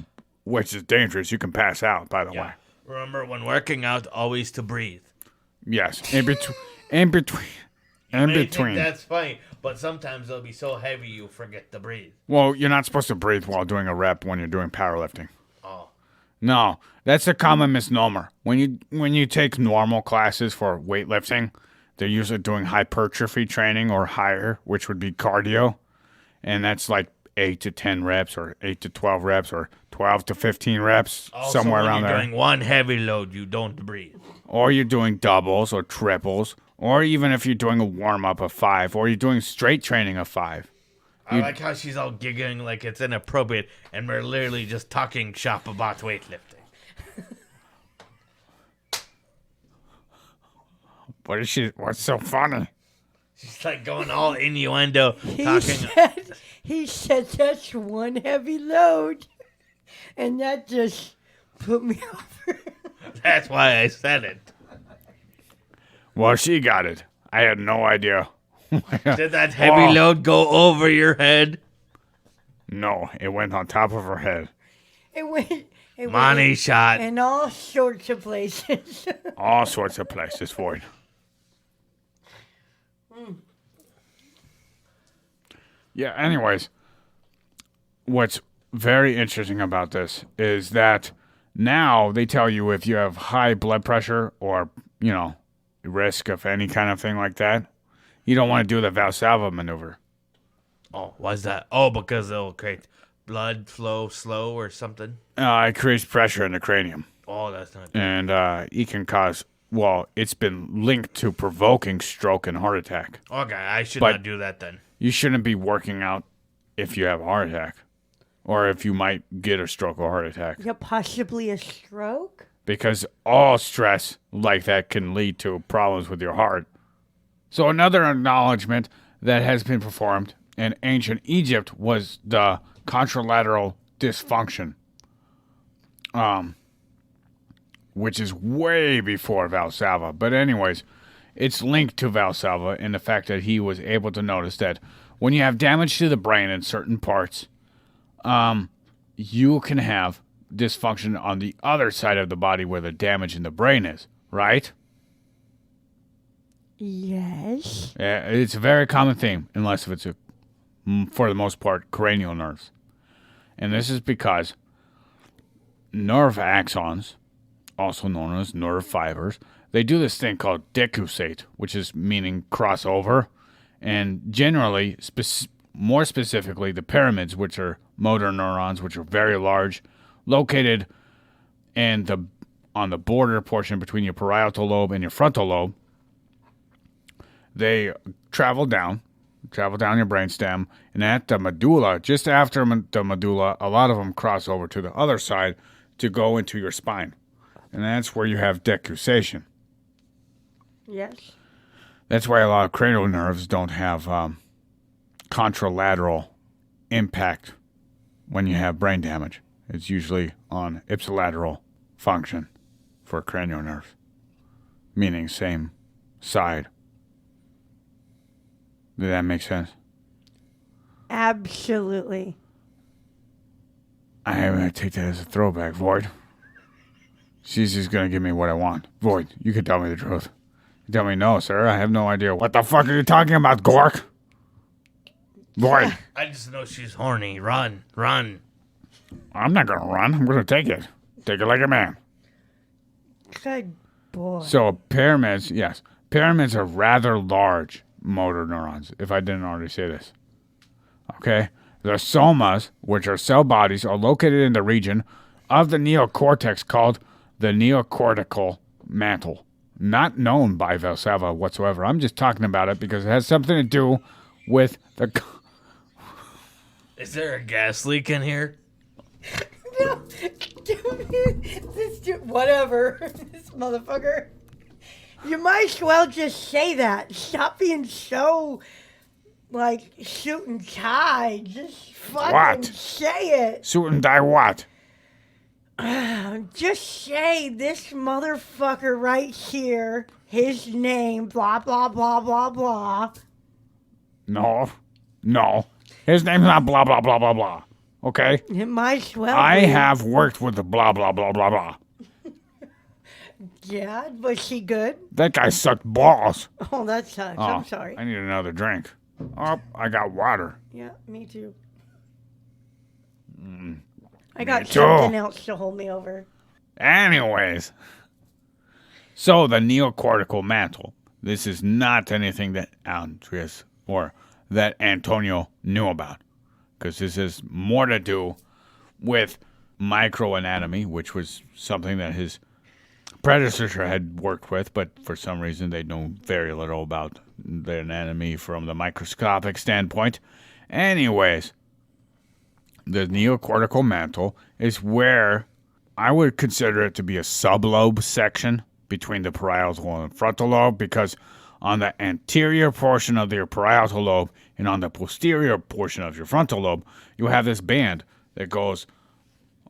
[SPEAKER 1] Which is dangerous. You can pass out, by the way.
[SPEAKER 2] Remember, when working out, always to breathe.
[SPEAKER 1] Yes, in between.
[SPEAKER 2] Think that's funny, but sometimes they'll be so heavy you forget to breathe.
[SPEAKER 1] Well, you're not supposed to breathe while doing a rep when you're doing powerlifting.
[SPEAKER 2] Oh.
[SPEAKER 1] No, that's a common misnomer. When you take normal classes for weightlifting, they're usually doing hypertrophy training or higher, which would be cardio, and that's like 8 to 10 reps or 8 to 12 reps or 12 to 15 reps,
[SPEAKER 2] Also,
[SPEAKER 1] somewhere
[SPEAKER 2] when
[SPEAKER 1] around
[SPEAKER 2] you're
[SPEAKER 1] there.
[SPEAKER 2] doing one heavy load, you don't breathe.
[SPEAKER 1] Or you're doing doubles or triples, or even if you're doing a warm-up of 5, or you're doing straight training of 5.
[SPEAKER 2] I like how she's all giggling like it's inappropriate, and we're literally just talking shop about weightlifting.
[SPEAKER 1] What's so funny?
[SPEAKER 2] She's like going all innuendo, talking.
[SPEAKER 3] He said that's one heavy load. And that just put me over.
[SPEAKER 2] That's why I said it.
[SPEAKER 1] Well, she got it. I had no idea.
[SPEAKER 2] Did that heavy load go over your head?
[SPEAKER 1] No, it went on top of her head.
[SPEAKER 3] It went
[SPEAKER 2] Money shot.
[SPEAKER 3] in all sorts of places.
[SPEAKER 1] All sorts of places for it. Yeah, anyways, what's very interesting about this is that now they tell you if you have high blood pressure or, risk of any kind of thing like that, you don't want to do the Valsalva maneuver.
[SPEAKER 2] Oh, why's that? Oh, because it'll create blood flow slow or something?
[SPEAKER 1] It creates pressure in the cranium.
[SPEAKER 2] Oh, that's not good.
[SPEAKER 1] And it can cause, it's been linked to provoking stroke and heart attack.
[SPEAKER 2] Okay, I should
[SPEAKER 1] But-
[SPEAKER 2] not do that then.
[SPEAKER 1] You shouldn't be working out if you have a heart attack or if you might get a stroke or heart attack.
[SPEAKER 3] Yeah, possibly a stroke?
[SPEAKER 1] Because all stress like that can lead to problems with your heart. So another acknowledgement that has been performed in ancient Egypt was the contralateral dysfunction, which is way before Valsalva. But anyways, it's linked to Valsalva in the fact that he was able to notice that when you have damage to the brain in certain parts, you can have dysfunction on the other side of the body where the damage in the brain is, right?
[SPEAKER 3] Yes.
[SPEAKER 1] It's a very common thing, unless if it's, for the most part, cranial nerves. And this is because nerve axons, also known as nerve fibers, they do this thing called decussate, which is meaning crossover. And generally, more specifically, the pyramids, which are motor neurons, which are very large, located on the border portion between your parietal lobe and your frontal lobe. They travel down your brainstem, and at the medulla, just after the medulla, a lot of them cross over to the other side to go into your spine. And that's where you have decussation.
[SPEAKER 3] Yes.
[SPEAKER 1] That's why a lot of cranial nerves don't have contralateral impact when you have brain damage. It's usually on ipsilateral function for cranial nerves, meaning same side. Did that make sense?
[SPEAKER 3] Absolutely.
[SPEAKER 1] I'm going to take that as a throwback, Void. She's just going to give me what I want. Void, you can tell me the truth. You tell me, no, sir, I have no idea. What the fuck are you talking about, Gork? Void.
[SPEAKER 2] I just know she's horny. Run, run.
[SPEAKER 1] I'm not going to run. I'm going to take it. Take it like a man.
[SPEAKER 3] Good boy.
[SPEAKER 1] So pyramids, yes. Pyramids are rather large motor neurons, if I didn't already say this. Okay? The somas, which are cell bodies, are located in the region of the neocortex called the neocortical mantle. Not known by Valsalva whatsoever. I'm just talking about it because it has something to do with the...
[SPEAKER 2] Is there a gas leak in here?
[SPEAKER 3] No. Whatever. This motherfucker. You might as well just say that. Stop being so, suit and tie. Just fucking
[SPEAKER 1] What?
[SPEAKER 3] say it.
[SPEAKER 1] Suit and die what?
[SPEAKER 3] Just say this motherfucker right here, his name, blah, blah, blah, blah, blah.
[SPEAKER 1] No. His name's not blah, blah, blah, blah, blah. Okay?
[SPEAKER 3] It might as well
[SPEAKER 1] I
[SPEAKER 3] be.
[SPEAKER 1] have worked with the blah, blah, blah, blah, blah.
[SPEAKER 3] Yeah, was she good?
[SPEAKER 1] That guy sucked balls.
[SPEAKER 3] Oh, that sucks.
[SPEAKER 1] Oh,
[SPEAKER 3] I'm sorry.
[SPEAKER 1] I need another drink. Oh, I got water.
[SPEAKER 3] Yeah, me too. I got
[SPEAKER 1] too.
[SPEAKER 3] something else to hold me over.
[SPEAKER 1] Anyways. So the neocortical mantle. This is not anything that Andreas or that Antonio knew about. because this has more to do with microanatomy, which was something that his predecessor had worked with, but for some reason they know very little about the anatomy from the microscopic standpoint. Anyways, the neocortical mantle is where I would consider it to be a sublobe section between the parietal and frontal lobe, because on the anterior portion of your parietal lobe and on the posterior portion of your frontal lobe, you have this band that goes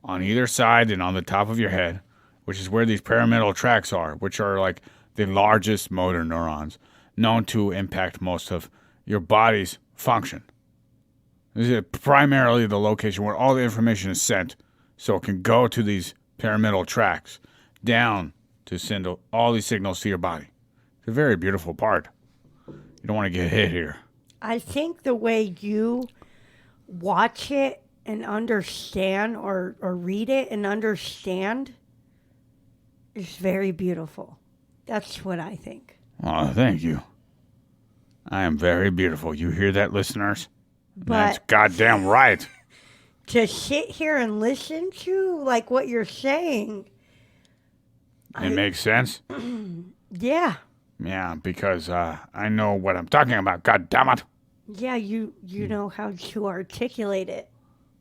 [SPEAKER 1] on either side and on the top of your head, which is where these pyramidal tracts are, which are like the largest motor neurons known to impact most of your body's function. This is primarily the location where all the information is sent, so it can go to these pyramidal tracts down to send all these signals to your body. It's a very beautiful part. You don't want to get hit here.
[SPEAKER 3] I think the way you watch it and understand or read it and understand is very beautiful. That's what I think.
[SPEAKER 1] Oh, thank you. I am very beautiful. You hear that, listeners? That's
[SPEAKER 3] But
[SPEAKER 1] goddamn right.
[SPEAKER 3] to sit here and listen to like what you're saying,
[SPEAKER 1] It makes sense.
[SPEAKER 3] yeah.
[SPEAKER 1] Yeah, because I know what I'm talking about. God damn it.
[SPEAKER 3] Yeah, you know how to articulate it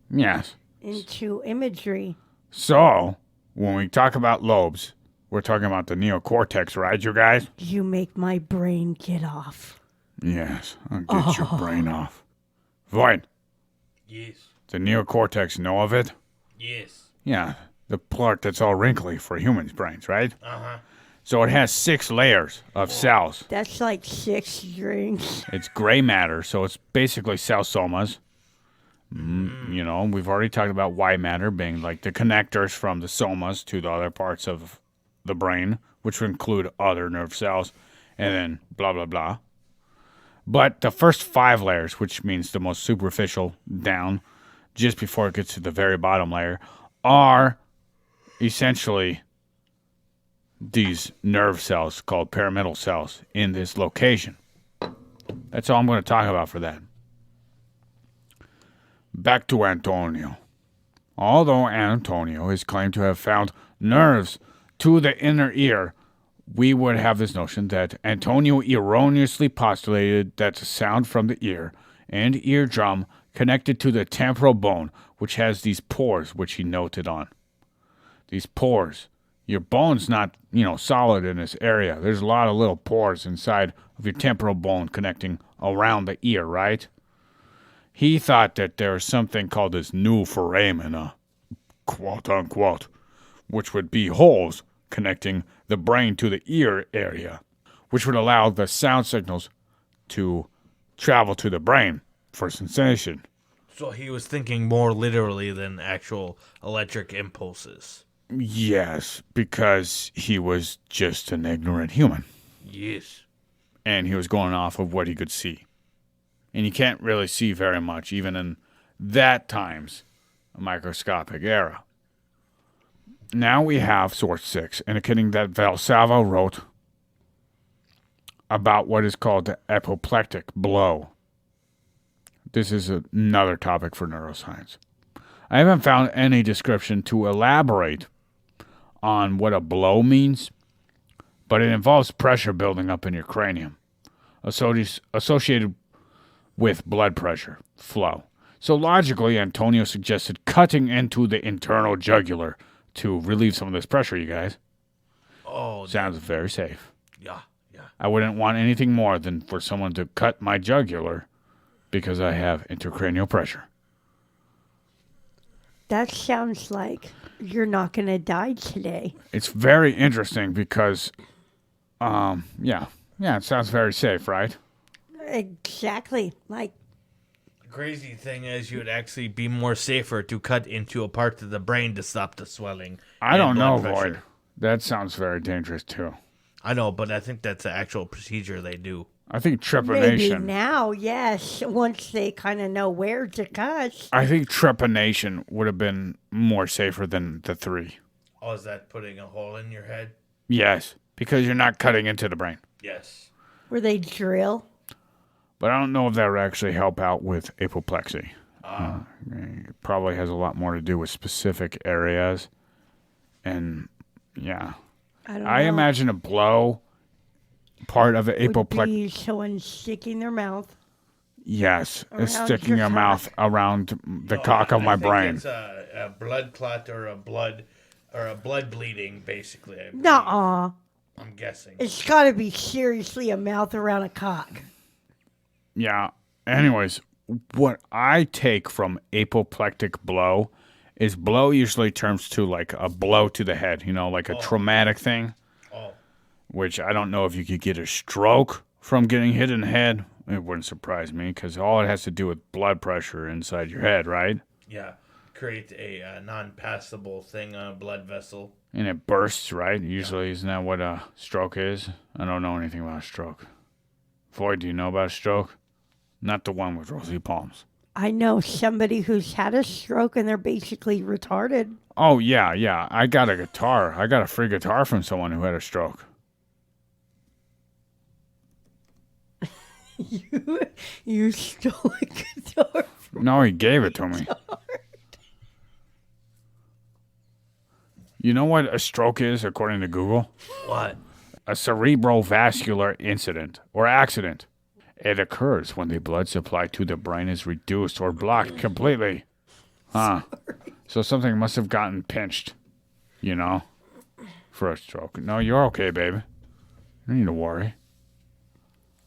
[SPEAKER 1] Yes.
[SPEAKER 3] into imagery.
[SPEAKER 1] So, when we talk about lobes, we're talking about the neocortex, right, you guys?
[SPEAKER 3] You make my brain get off.
[SPEAKER 1] Yes. I'll get your brain off. Void,
[SPEAKER 2] Yes.
[SPEAKER 1] the neocortex know of it?
[SPEAKER 2] Yes.
[SPEAKER 1] Yeah, the part that's all wrinkly for humans' brains, right?
[SPEAKER 2] Uh-huh.
[SPEAKER 1] So it has 6 layers of cells.
[SPEAKER 3] That's like 6 drinks.
[SPEAKER 1] It's gray matter, so it's basically cell somas. You know, we've already talked about white matter being like the connectors from the somas to the other parts of the brain, which would include other nerve cells, and then blah, blah, blah. But the first 5 layers, which means the most superficial down, just before it gets to the very bottom layer, are essentially these nerve cells called pyramidal cells in this location. That's all I'm going to talk about for that. Back to Antonio. Although Antonio is claimed to have found nerves to the inner ear, we would have this notion that Antonio erroneously postulated that the sound from the ear and eardrum connected to the temporal bone, which has these pores, which he noted on. These pores. Your bone's not, solid in this area. There's a lot of little pores inside of your temporal bone connecting around the ear, right? He thought that there was something called this new foramina, quote unquote, which would be holes connecting the brain to the ear area, which would allow the sound signals to travel to the brain for sensation.
[SPEAKER 2] So he was thinking more literally than actual electric impulses.
[SPEAKER 1] Yes, because he was just an ignorant human.
[SPEAKER 2] Yes.
[SPEAKER 1] And he was going off of what he could see. And you can't really see very much, even in that time's microscopic era. Now we have source 6, indicating that Valsalva wrote about what is called the Epiplectic Blow. This is another topic for neuroscience. I haven't found any description to elaborate on what a blow means, but it involves pressure building up in your cranium, associated with blood pressure flow. So logically, Antonio suggested cutting into the internal jugular to relieve some of this pressure, you guys.
[SPEAKER 2] Oh,
[SPEAKER 1] Sounds very safe.
[SPEAKER 2] yeah.
[SPEAKER 1] I wouldn't want anything more than for someone to cut my jugular because I have intracranial pressure.
[SPEAKER 3] That sounds like you're not going to die today.
[SPEAKER 1] It's very interesting because, it sounds very safe, right?
[SPEAKER 3] Exactly. Like,
[SPEAKER 2] The crazy thing is you would actually be more safer to cut into a part of the brain to stop the swelling.
[SPEAKER 1] I don't
[SPEAKER 2] and
[SPEAKER 1] know,
[SPEAKER 2] blood pressure.
[SPEAKER 1] Void. That sounds very dangerous, too.
[SPEAKER 2] I know, but I think that's the actual procedure they do.
[SPEAKER 1] I think
[SPEAKER 3] maybe
[SPEAKER 1] trepanation.
[SPEAKER 3] now, yes, once they kind of know where to cut.
[SPEAKER 1] I think trepanation would have been more safer than the 3.
[SPEAKER 2] Oh, is that putting a hole in your head?
[SPEAKER 1] Yes, because you're not cutting into the brain.
[SPEAKER 2] Yes.
[SPEAKER 3] Where they drill.
[SPEAKER 1] But I don't know if that would actually help out with apoplexy. It probably has a lot more to do with specific areas. And, yeah.
[SPEAKER 3] I don't know.
[SPEAKER 1] I imagine a blow part of the
[SPEAKER 3] would
[SPEAKER 1] apoplectic.
[SPEAKER 3] be someone sticking their mouth.
[SPEAKER 1] Yes, it's
[SPEAKER 3] Around
[SPEAKER 1] sticking
[SPEAKER 3] your
[SPEAKER 1] your mouth
[SPEAKER 3] cock.
[SPEAKER 1] around the cock of my
[SPEAKER 2] I think
[SPEAKER 1] brain.
[SPEAKER 2] It's a blood clot or a blood bleeding, basically. I believe.
[SPEAKER 3] Nuh-uh.
[SPEAKER 2] I'm guessing.
[SPEAKER 3] It's got to be seriously a mouth around a cock.
[SPEAKER 1] Yeah. Anyways, what I take from apoplectic blow is blow usually turns to like a blow to the head, like a traumatic thing, which I don't know if you could get a stroke from getting hit in the head. It wouldn't surprise me because all it has to do with blood pressure inside your head, right?
[SPEAKER 2] Yeah. Create a non-passable thing on a blood vessel.
[SPEAKER 1] And it bursts, right? Usually, isn't that what a stroke is? I don't know anything about a stroke. Floyd, do you know about a stroke? Not the one with rosy palms.
[SPEAKER 3] I know somebody who's had a stroke and they're basically retarded.
[SPEAKER 1] Oh, yeah. I got a guitar. I got a free guitar from someone who had a stroke.
[SPEAKER 3] You stole a guitar from
[SPEAKER 1] No, he gave it to me. You know what a stroke is, according to Google?
[SPEAKER 2] What?
[SPEAKER 1] A cerebrovascular incident or accident. It occurs when the blood supply to the brain is reduced or blocked completely. So something must have gotten pinched, for a stroke. No, you're okay, baby. You don't need to worry.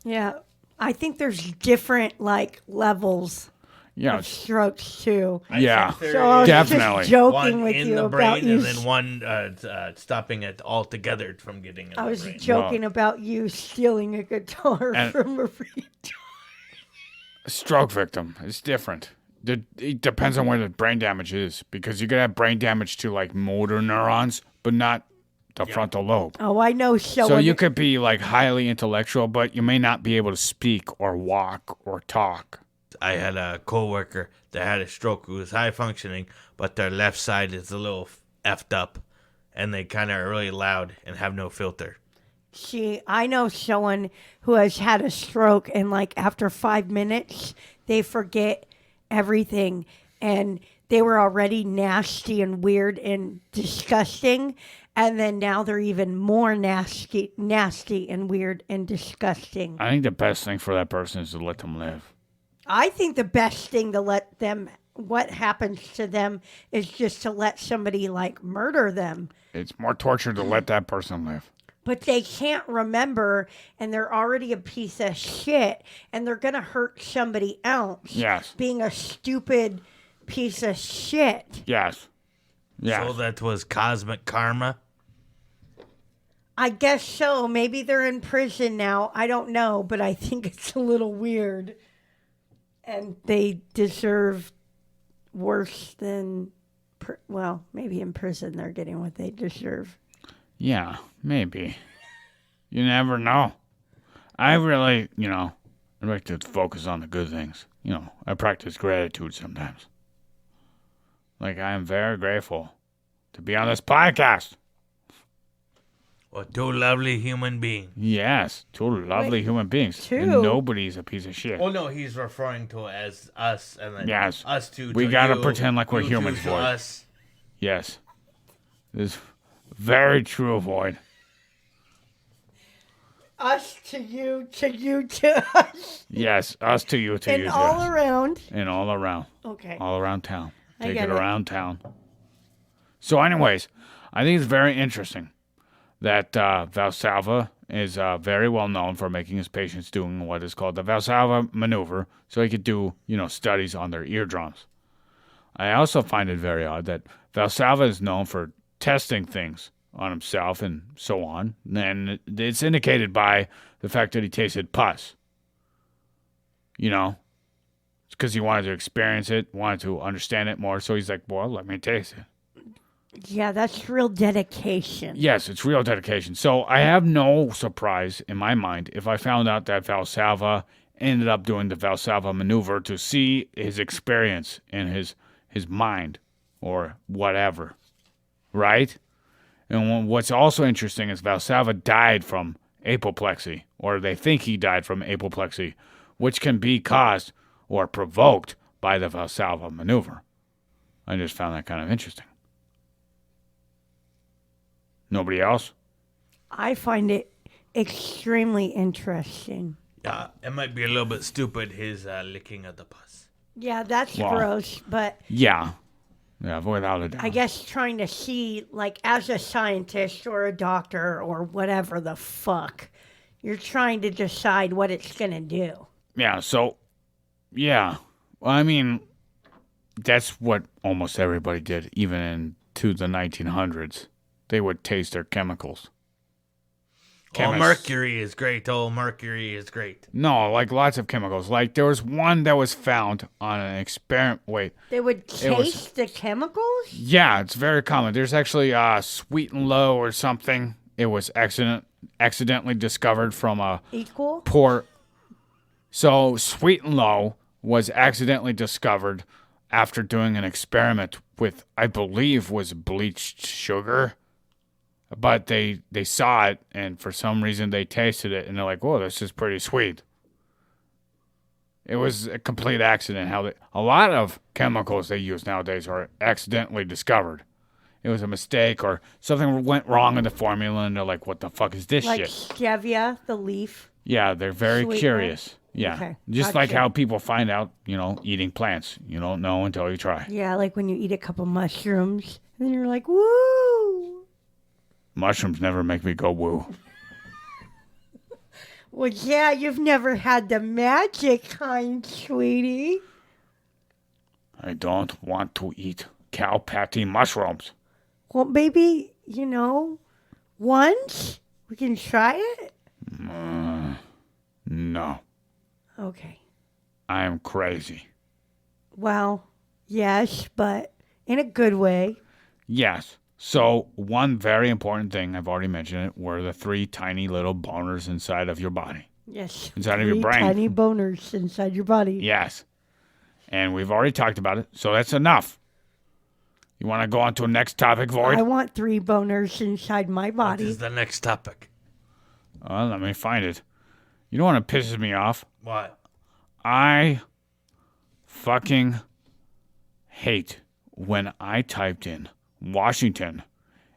[SPEAKER 3] Yeah. I think there's different, levels
[SPEAKER 1] Yeah,
[SPEAKER 3] of strokes, too.
[SPEAKER 1] yeah,
[SPEAKER 3] So I was
[SPEAKER 1] definitely.
[SPEAKER 3] just joking
[SPEAKER 2] One
[SPEAKER 3] with
[SPEAKER 2] in
[SPEAKER 3] you
[SPEAKER 2] the
[SPEAKER 3] about
[SPEAKER 2] brain
[SPEAKER 3] you.
[SPEAKER 2] and then one stopping it altogether from getting in
[SPEAKER 3] I
[SPEAKER 2] the
[SPEAKER 3] was
[SPEAKER 2] brain.
[SPEAKER 3] joking about you stealing a guitar
[SPEAKER 1] And-
[SPEAKER 3] from a retard.
[SPEAKER 1] Stroke victim. It's different. It depends on where the brain damage is because you could have brain damage to motor neurons, but not the frontal lobe.
[SPEAKER 3] Oh, I know someone.
[SPEAKER 1] So you could be highly intellectual, but you may not be able to speak or walk or talk.
[SPEAKER 2] I had a coworker that had a stroke who was high functioning, but their left side is a little effed up, and they kind of are really loud and have no filter.
[SPEAKER 3] See, I know someone who has had a stroke, and after 5 minutes, they forget everything, and they were already nasty and weird and disgusting, and then now they're even more nasty and weird and disgusting.
[SPEAKER 1] I think the best thing for that person is to let them live.
[SPEAKER 3] I think the best thing to let them, what happens to them, is just to let somebody murder them.
[SPEAKER 1] It's more torture to let that person live.
[SPEAKER 3] But they can't remember, and they're already a piece of shit, and they're going to hurt somebody else.
[SPEAKER 1] Yes.
[SPEAKER 3] Being a stupid piece of shit.
[SPEAKER 1] Yes. Yes.
[SPEAKER 2] So that was cosmic karma.
[SPEAKER 3] I guess so. Maybe they're in prison now. I don't know, but I think it's a little weird. And they deserve worse than, maybe in prison they're getting what they deserve.
[SPEAKER 1] Yeah, maybe. You never know. I really, I like to focus on the good things. I practice gratitude sometimes. I am very grateful to be on this podcast.
[SPEAKER 2] Or two lovely human beings.
[SPEAKER 1] Yes, two lovely human beings.
[SPEAKER 3] two?
[SPEAKER 1] And nobody's a piece of shit.
[SPEAKER 2] Well, no, he's referring to as us, and then
[SPEAKER 1] Yes.
[SPEAKER 2] us two.
[SPEAKER 1] We
[SPEAKER 2] to
[SPEAKER 1] gotta
[SPEAKER 2] you,
[SPEAKER 1] pretend like we're
[SPEAKER 2] you two
[SPEAKER 1] humans,
[SPEAKER 2] to
[SPEAKER 1] boy.
[SPEAKER 2] us.
[SPEAKER 1] Yes. This is very true, Void.
[SPEAKER 3] Us to you to us.
[SPEAKER 1] Yes, us to you, to
[SPEAKER 3] And
[SPEAKER 1] you, to
[SPEAKER 3] all
[SPEAKER 1] us.
[SPEAKER 3] around.
[SPEAKER 1] And all around.
[SPEAKER 3] Okay.
[SPEAKER 1] All around town.
[SPEAKER 3] I
[SPEAKER 1] Take
[SPEAKER 3] get
[SPEAKER 1] it
[SPEAKER 3] it.
[SPEAKER 1] around town. So, anyways, I think it's very interesting that Valsalva is very well known for making his patients doing what is called the Valsalva maneuver, so he could do, studies on their eardrums. I also find it very odd that Valsalva is known for testing things on himself and so on, and it's indicated by the fact that he tasted pus. It's because he wanted to experience it, wanted to understand it more, so he's like, well, let me taste it.
[SPEAKER 3] Yeah, that's real dedication.
[SPEAKER 1] Yes, it's real dedication. So I have no surprise in my mind if I found out that Valsalva ended up doing the Valsalva maneuver to see his experience in his mind or whatever, right? And what's also interesting is Valsalva died from apoplexy, or they think he died from apoplexy, which can be caused or provoked by the Valsalva maneuver. I just found that kind of interesting. Nobody else?
[SPEAKER 3] I find it extremely interesting.
[SPEAKER 2] It might be a little bit stupid, his licking of the pus.
[SPEAKER 3] Yeah, that's
[SPEAKER 1] Well,
[SPEAKER 3] gross, but
[SPEAKER 1] Yeah, without a doubt.
[SPEAKER 3] I guess trying to see, like, as a scientist or a doctor or whatever the fuck, you're trying to decide what it's going to do.
[SPEAKER 1] Yeah, so, yeah. Well, I mean, that's what almost everybody did, even into the 1900s. They would taste their chemicals. Chemists-
[SPEAKER 2] Mercury is great. Mercury is great.
[SPEAKER 1] No, like lots of chemicals. Like there was one that was found on an experiment. Wait,
[SPEAKER 3] They would
[SPEAKER 1] It was-
[SPEAKER 3] taste the chemicals?
[SPEAKER 1] yeah, it's very common. There's actually Sweet and Low or something. It was accidentally discovered from a
[SPEAKER 3] Equal?
[SPEAKER 1] poor. So Sweet and Low was accidentally discovered after doing an experiment with, I believe, was bleached sugar. But they saw it, and for some reason they tasted it, and they're like, "Whoa, this is pretty sweet." It was a complete accident. A lot of chemicals they use nowadays are accidentally discovered. It was a mistake, or something went wrong in the formula, and they're like, "What the fuck is this
[SPEAKER 3] Like
[SPEAKER 1] shit?"
[SPEAKER 3] stevia, the leaf.
[SPEAKER 1] Yeah, they're very
[SPEAKER 3] Sweetener?
[SPEAKER 1] curious. Yeah,
[SPEAKER 3] Okay,
[SPEAKER 1] just like
[SPEAKER 3] gotcha.
[SPEAKER 1] how people find out, eating plants. You don't know until you try.
[SPEAKER 3] Yeah, like when you eat a couple mushrooms, and you're like, woo!
[SPEAKER 1] Mushrooms never make me go woo.
[SPEAKER 3] Well, yeah, you've never had the magic kind, sweetie.
[SPEAKER 1] I don't want to eat cow patty mushrooms.
[SPEAKER 3] Well, maybe, once we can try it.
[SPEAKER 1] No,
[SPEAKER 3] Okay.
[SPEAKER 1] I am crazy.
[SPEAKER 3] Well, yes, but in a good way.
[SPEAKER 1] Yes. So one very important thing, I've already mentioned it, were the 3 tiny little boners inside of your body.
[SPEAKER 3] Yes.
[SPEAKER 1] Inside of your
[SPEAKER 3] 3
[SPEAKER 1] brain.
[SPEAKER 3] tiny boners inside your body.
[SPEAKER 1] Yes. And we've already talked about it, so that's enough. You want to go on to the next topic, Void?
[SPEAKER 3] I want 3 boners inside my
[SPEAKER 2] What
[SPEAKER 3] body.
[SPEAKER 2] is the next topic?
[SPEAKER 1] Let me find it. You know what pisses me off?
[SPEAKER 2] What?
[SPEAKER 1] I fucking hate when I typed in Washington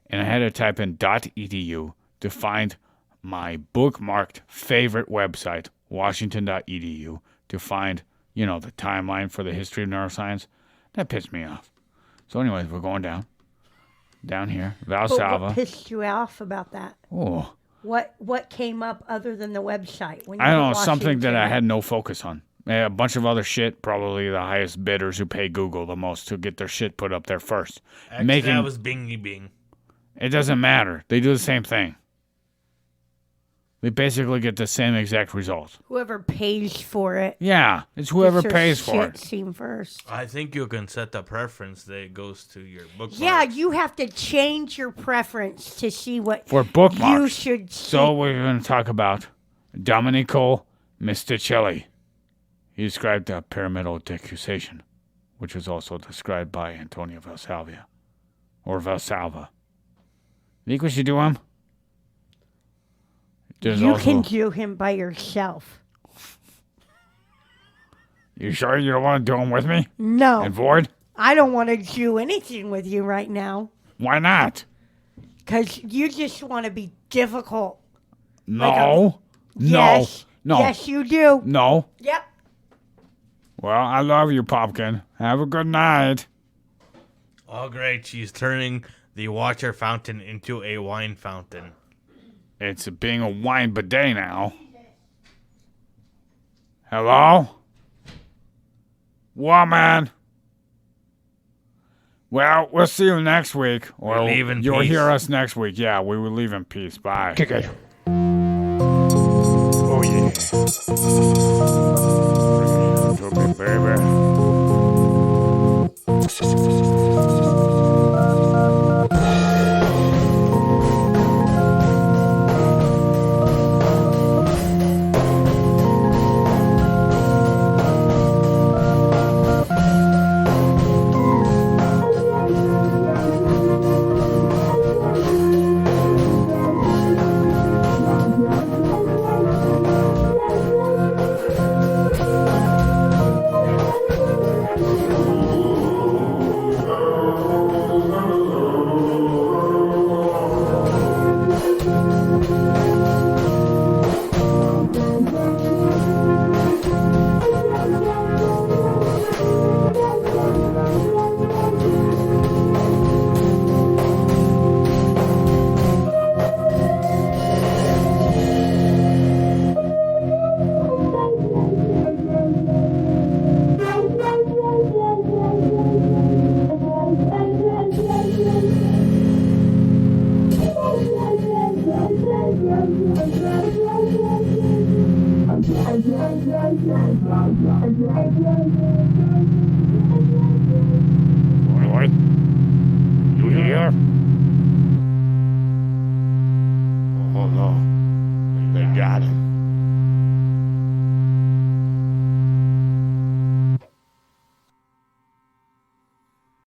[SPEAKER 1] and I had to type in .edu to find my bookmarked favorite website, washington.edu, to find, the timeline for the history of neuroscience. That pissed me off. So anyways, we're going down here,
[SPEAKER 3] But
[SPEAKER 1] Valsava.
[SPEAKER 3] what pissed you off about that?
[SPEAKER 1] Oh,
[SPEAKER 3] What came up other than the website? When you
[SPEAKER 1] I don't
[SPEAKER 3] were
[SPEAKER 1] know, something that
[SPEAKER 3] Washington?
[SPEAKER 1] I had no focus on. A bunch of other shit, probably the highest bidders who pay Google the most to get their shit put up there first.
[SPEAKER 2] Actually, that was Bingy Bing.
[SPEAKER 1] It doesn't matter. They do the same thing. They basically get the same exact results.
[SPEAKER 3] Whoever pays for it.
[SPEAKER 1] Yeah, it's whoever
[SPEAKER 3] gets their
[SPEAKER 1] pays for
[SPEAKER 3] shit
[SPEAKER 1] it.
[SPEAKER 3] seen first.
[SPEAKER 2] I think you can set the preference that it goes to your bookmarks.
[SPEAKER 3] Yeah, you have to change your preference to see what
[SPEAKER 1] For bookmarks.
[SPEAKER 3] you should see.
[SPEAKER 1] So we're going to talk about Domenico Misticelli. He described the pyramidal decussation, which was also described by Antonio Valsalva, or Valsalva. Think we should do him? There's
[SPEAKER 3] you
[SPEAKER 1] also-
[SPEAKER 3] can do him by yourself.
[SPEAKER 1] You sure you don't want to do him with me?
[SPEAKER 3] No,
[SPEAKER 1] And Void?
[SPEAKER 3] I don't want to do anything with you right now
[SPEAKER 1] Why not?
[SPEAKER 3] because you just want to be difficult.
[SPEAKER 1] No.
[SPEAKER 3] Yes.
[SPEAKER 1] No.
[SPEAKER 3] Yes, you do.
[SPEAKER 1] No.
[SPEAKER 3] Yep.
[SPEAKER 1] Well, I love you, Pumpkin. Have a good night.
[SPEAKER 2] Oh, great. She's turning the water fountain into a wine fountain.
[SPEAKER 1] It's being a wine bidet now. Hello? Woman? Well, we'll see you next week. Or
[SPEAKER 2] leave in
[SPEAKER 1] you'll
[SPEAKER 2] peace.
[SPEAKER 1] hear us next week. Yeah, we will leave in peace. Bye.
[SPEAKER 4] Kick it.
[SPEAKER 1] Oh, yeah. Bring me to me, baby.